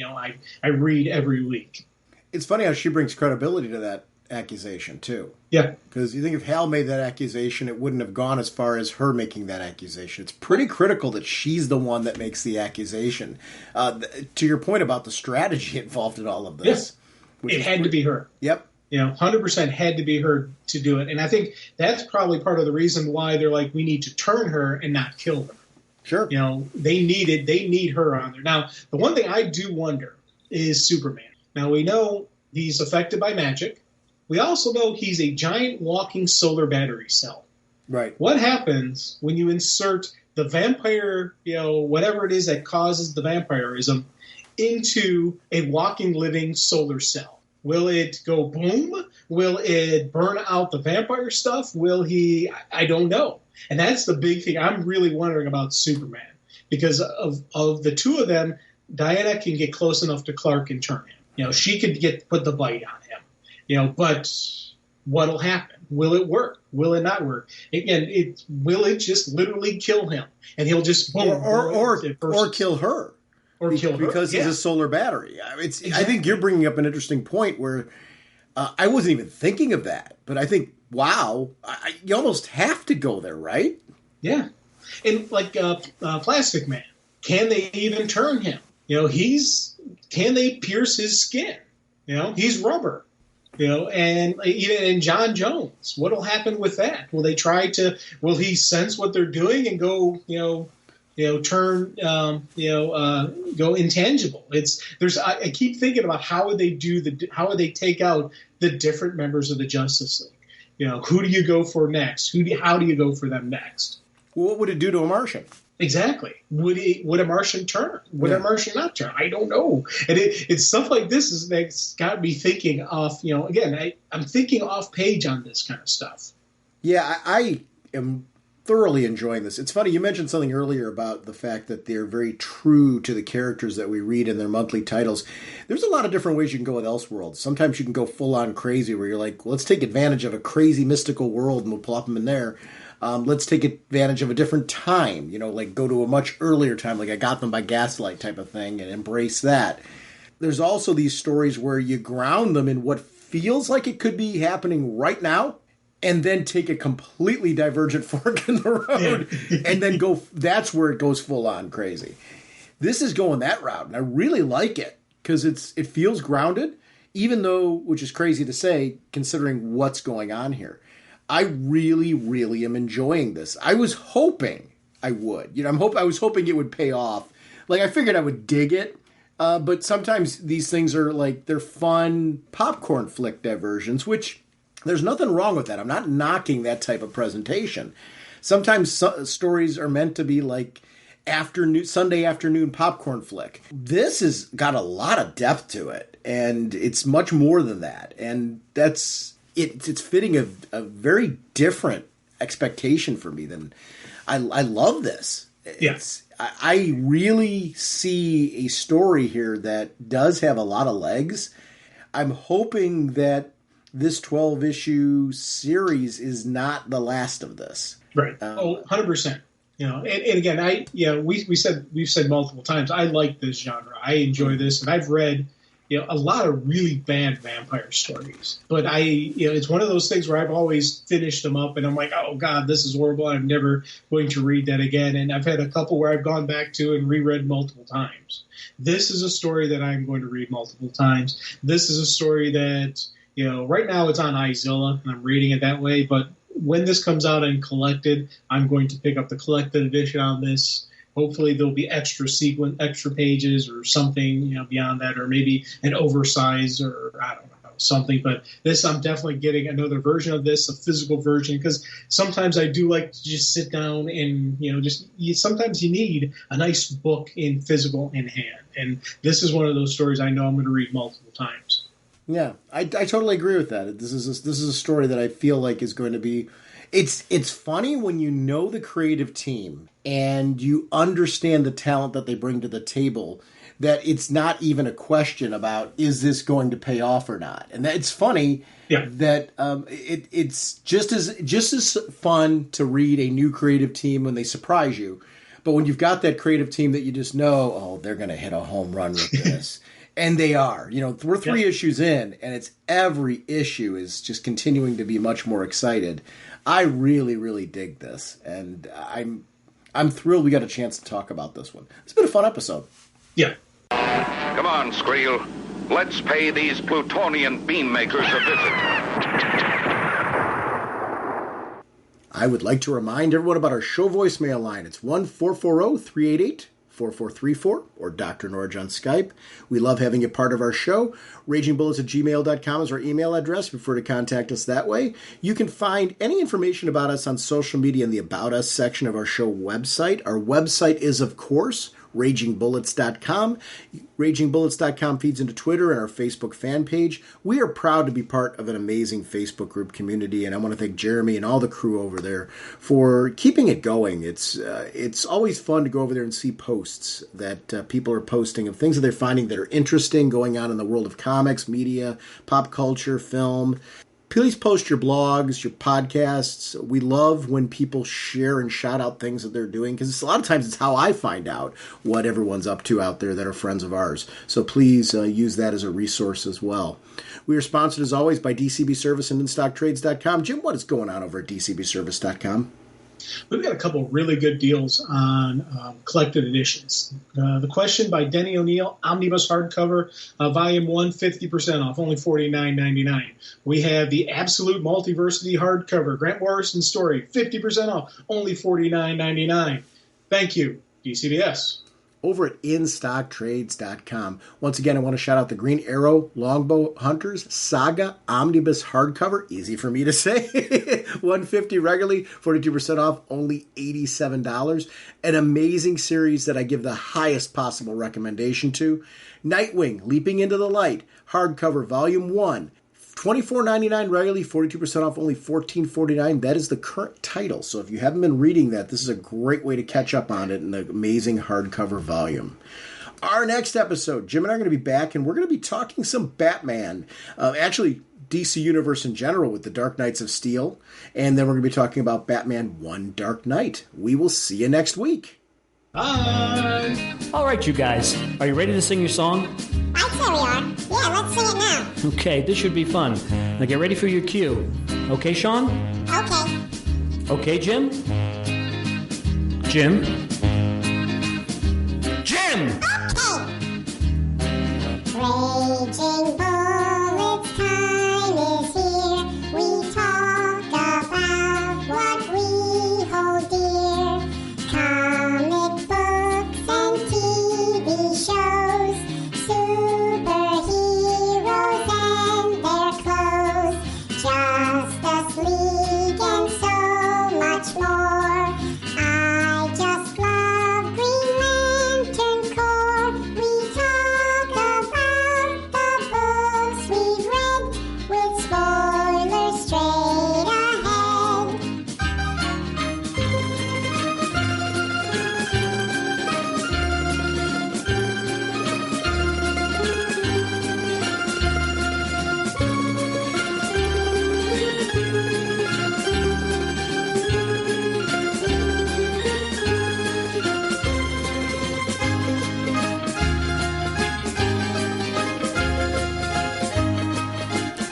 I read every week. It's funny how she brings credibility to that accusation too. Yeah. Because you think if Hal made that accusation, it wouldn't have gone as far as her making that accusation. It's pretty critical that she's the one that makes the accusation. To your point about the strategy involved in all of this. Yes. It had to be her. Yep. 100% had to be her to do it. And I think that's probably part of the reason why they're like, we need to turn her and not kill her. Sure. They need her on there. Now, the one thing I do wonder is Superman. Now, we know he's affected by magic. We also know he's a giant walking solar battery cell. Right. What happens when you insert the vampire, whatever it is that causes the vampirism, into a walking, living solar cell? Will it go boom? Will it burn out the vampire stuff? Will he? I don't know. And that's the big thing I'm really wondering about Superman. Because of the two of them, Diana can get close enough to Clark and turn him. She could put the bite on him. But what'll happen? Will it work? Will it not work? Again, will it just literally kill him, and he'll just boom, or kill her, because he's a solar battery. Exactly. I think you're bringing up an interesting point where I wasn't even thinking of that, but I think you almost have to go there, right? Yeah, and like Plastic Man, can they even turn him? Can they pierce his skin? He's rubber. And even in John Jones, what'll happen with that? Will he sense what they're doing and go, turn, go intangible? I keep thinking about how would they take out the different members of the Justice League? Who do you go for next? How do you go for them next? Well, what would it do to a Martian? Exactly. Would a Martian turn? Would a Martian not turn? I don't know. And it's stuff like this that's got me thinking off. Again, I'm thinking off page on this kind of stuff. Yeah, I am thoroughly enjoying this. It's funny, you mentioned something earlier about the fact that they're very true to the characters that we read in their monthly titles. There's a lot of different ways you can go with Elseworlds. Sometimes you can go full on crazy, where you're like, well, let's take advantage of a crazy mystical world and we'll plop them in there. Let's take advantage of a different time, like go to a much earlier time, like I Got Them by Gaslight type of thing, and embrace that. There's also these stories where you ground them in what feels like it could be happening right now, and then take a completely divergent fork in the road, and then go. That's where it goes full on crazy. This is going that route, and I really like it because it feels grounded, even though, which is crazy to say, considering what's going on here. I really, really am enjoying this. I was hoping I would. I was hoping it would pay off. Like, I figured I would dig it. But sometimes these things are like, they're fun popcorn flick diversions, which there's nothing wrong with that. I'm not knocking that type of presentation. Sometimes stories are meant to be like Sunday afternoon popcorn flick. This has got a lot of depth to it, and it's much more than that. And it's fitting a very different expectation for me than I love this. Yes. I really see a story here that does have a lot of legs. I'm hoping that this 12-issue series is not the last of this. Right. 100%. And again, we've said multiple times, I like this genre. I enjoy this, and I've read a lot of really bad vampire stories. But it's one of those things where I've always finished them up and I'm like, oh God, this is horrible. I'm never going to read that again. And I've had a couple where I've gone back to and reread multiple times. This is a story that I'm going to read multiple times. This is a story that, right now it's on iZilla and I'm reading it that way. But when this comes out and collected, I'm going to pick up the collected edition on this. Hopefully there'll be extra pages or something, beyond that, or maybe an oversize or I don't know, something. But this, I'm definitely getting another version of this, a physical version, because sometimes I do like to just sit down and, sometimes you need a nice book in physical in hand. And this is one of those stories I know I'm going to read multiple times. Yeah, I totally agree with that. This is a story that I feel like is going to be. It's funny when you know the creative team and you understand the talent that they bring to the table, that it's not even a question about, is this going to pay off or not? And it's funny that it's just as fun to read a new creative team when they surprise you. But when you've got that creative team that you just know, oh, they're going to hit a home run with this. And they are. We're 3 issues in, and every issue is just continuing to be much more excited. I really, really dig this, and I'm thrilled we got a chance to talk about this one. It's been a fun episode. Yeah. Come on, Skreel. Let's pay these Plutonian beam makers a visit. I would like to remind everyone about our show voicemail line. It's 1-440-388 4434 or Dr. Norge on Skype. We love having you part of our show. RagingBullets@gmail.com is our email address. If you prefer to contact us that way. You can find any information about us on social media in the About Us section of our show website. Our website is, of course, RagingBullets.com. RagingBullets.com feeds into Twitter and our Facebook fan page. We are proud to be part of an amazing Facebook group community, and I want to thank Jeremy and all the crew over there for keeping it going. It's always fun to go over there and see posts that people are posting of things that they're finding that are interesting going on in the world of comics, media, pop culture, film. Please post your blogs, your podcasts. We love when people share and shout out things that they're doing, because a lot of times it's how I find out what everyone's up to out there that are friends of ours. So please use that as a resource as well. We are sponsored, as always, by DCB Service and InStockTrades.com. Jim, what is going on over at DCBService.com? We've got a couple really good deals on collected editions. The Question by Denny O'Neil, Omnibus Hardcover, Volume 1, 50% off, only $49.99. We have the Absolute Multiversity Hardcover, Grant Morrison's story, 50% off, only $49.99. Thank you, DCBS. Over at InStockTrades.com. Once again, I want to shout out the Green Arrow Longbow Hunters Saga Omnibus Hardcover. Easy for me to say. $150 regularly, 42% off, only $87. An amazing series that I give the highest possible recommendation to. Nightwing, Leaping into the Light, Hardcover, Volume 1. $24.99 regularly, 42% off, only $14.49. That is the current title. So if you haven't been reading that, this is a great way to catch up on it in the amazing hardcover volume. Our next episode, Jim and I are going to be back, and we're going to be talking some Batman. Actually, DC Universe in general with the Dark Knights of Steel. And then we're going to be talking about Batman 1 Dark Knight. We will see you next week. Bye. All right, you guys. Are you ready to sing your song? I'd say we are. Yeah, let's sing it now. Okay, this should be fun. Now get ready for your cue. Okay, Sean? Okay. Okay, Jim? Jim? Jim! Okay. Raging Bullets time is here. We talk about what we hold dear. Comic books and TV shows. Superheroes and their clothes. Justice League and so much more. I just love Green Lantern Corps. We talk about the books we've read with spoilers straight ahead.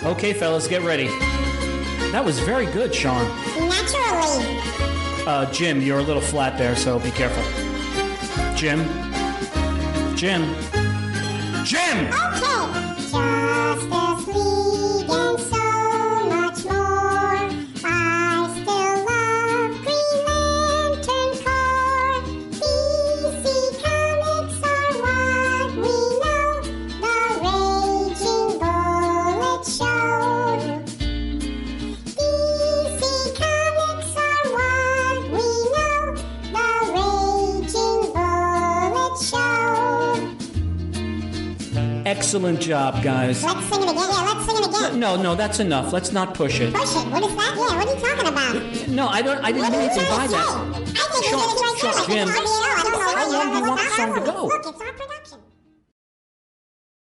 Okay, fellas, get ready. That was very good, Sean. Naturally. Jim, you're a little flat there, so be careful. Jim? Jim? Jim! Okay. Justice League and so much more. I still love Green Lantern Corps. DC Comics are what we know. The Raging Bullet Show. DC Comics are what we know. The Raging Bullet Show. Excellent job, guys. Let's sing it again. Yeah, let's sing it again. No, that's enough. Let's not push it. Push it. What is that? Yeah, what are you talking about? No, I didn't What mean are you anything trying by to that. say? I think you did it right Sean, there. Jim, I don't know. how long do you want the song to go? Look, it's our production.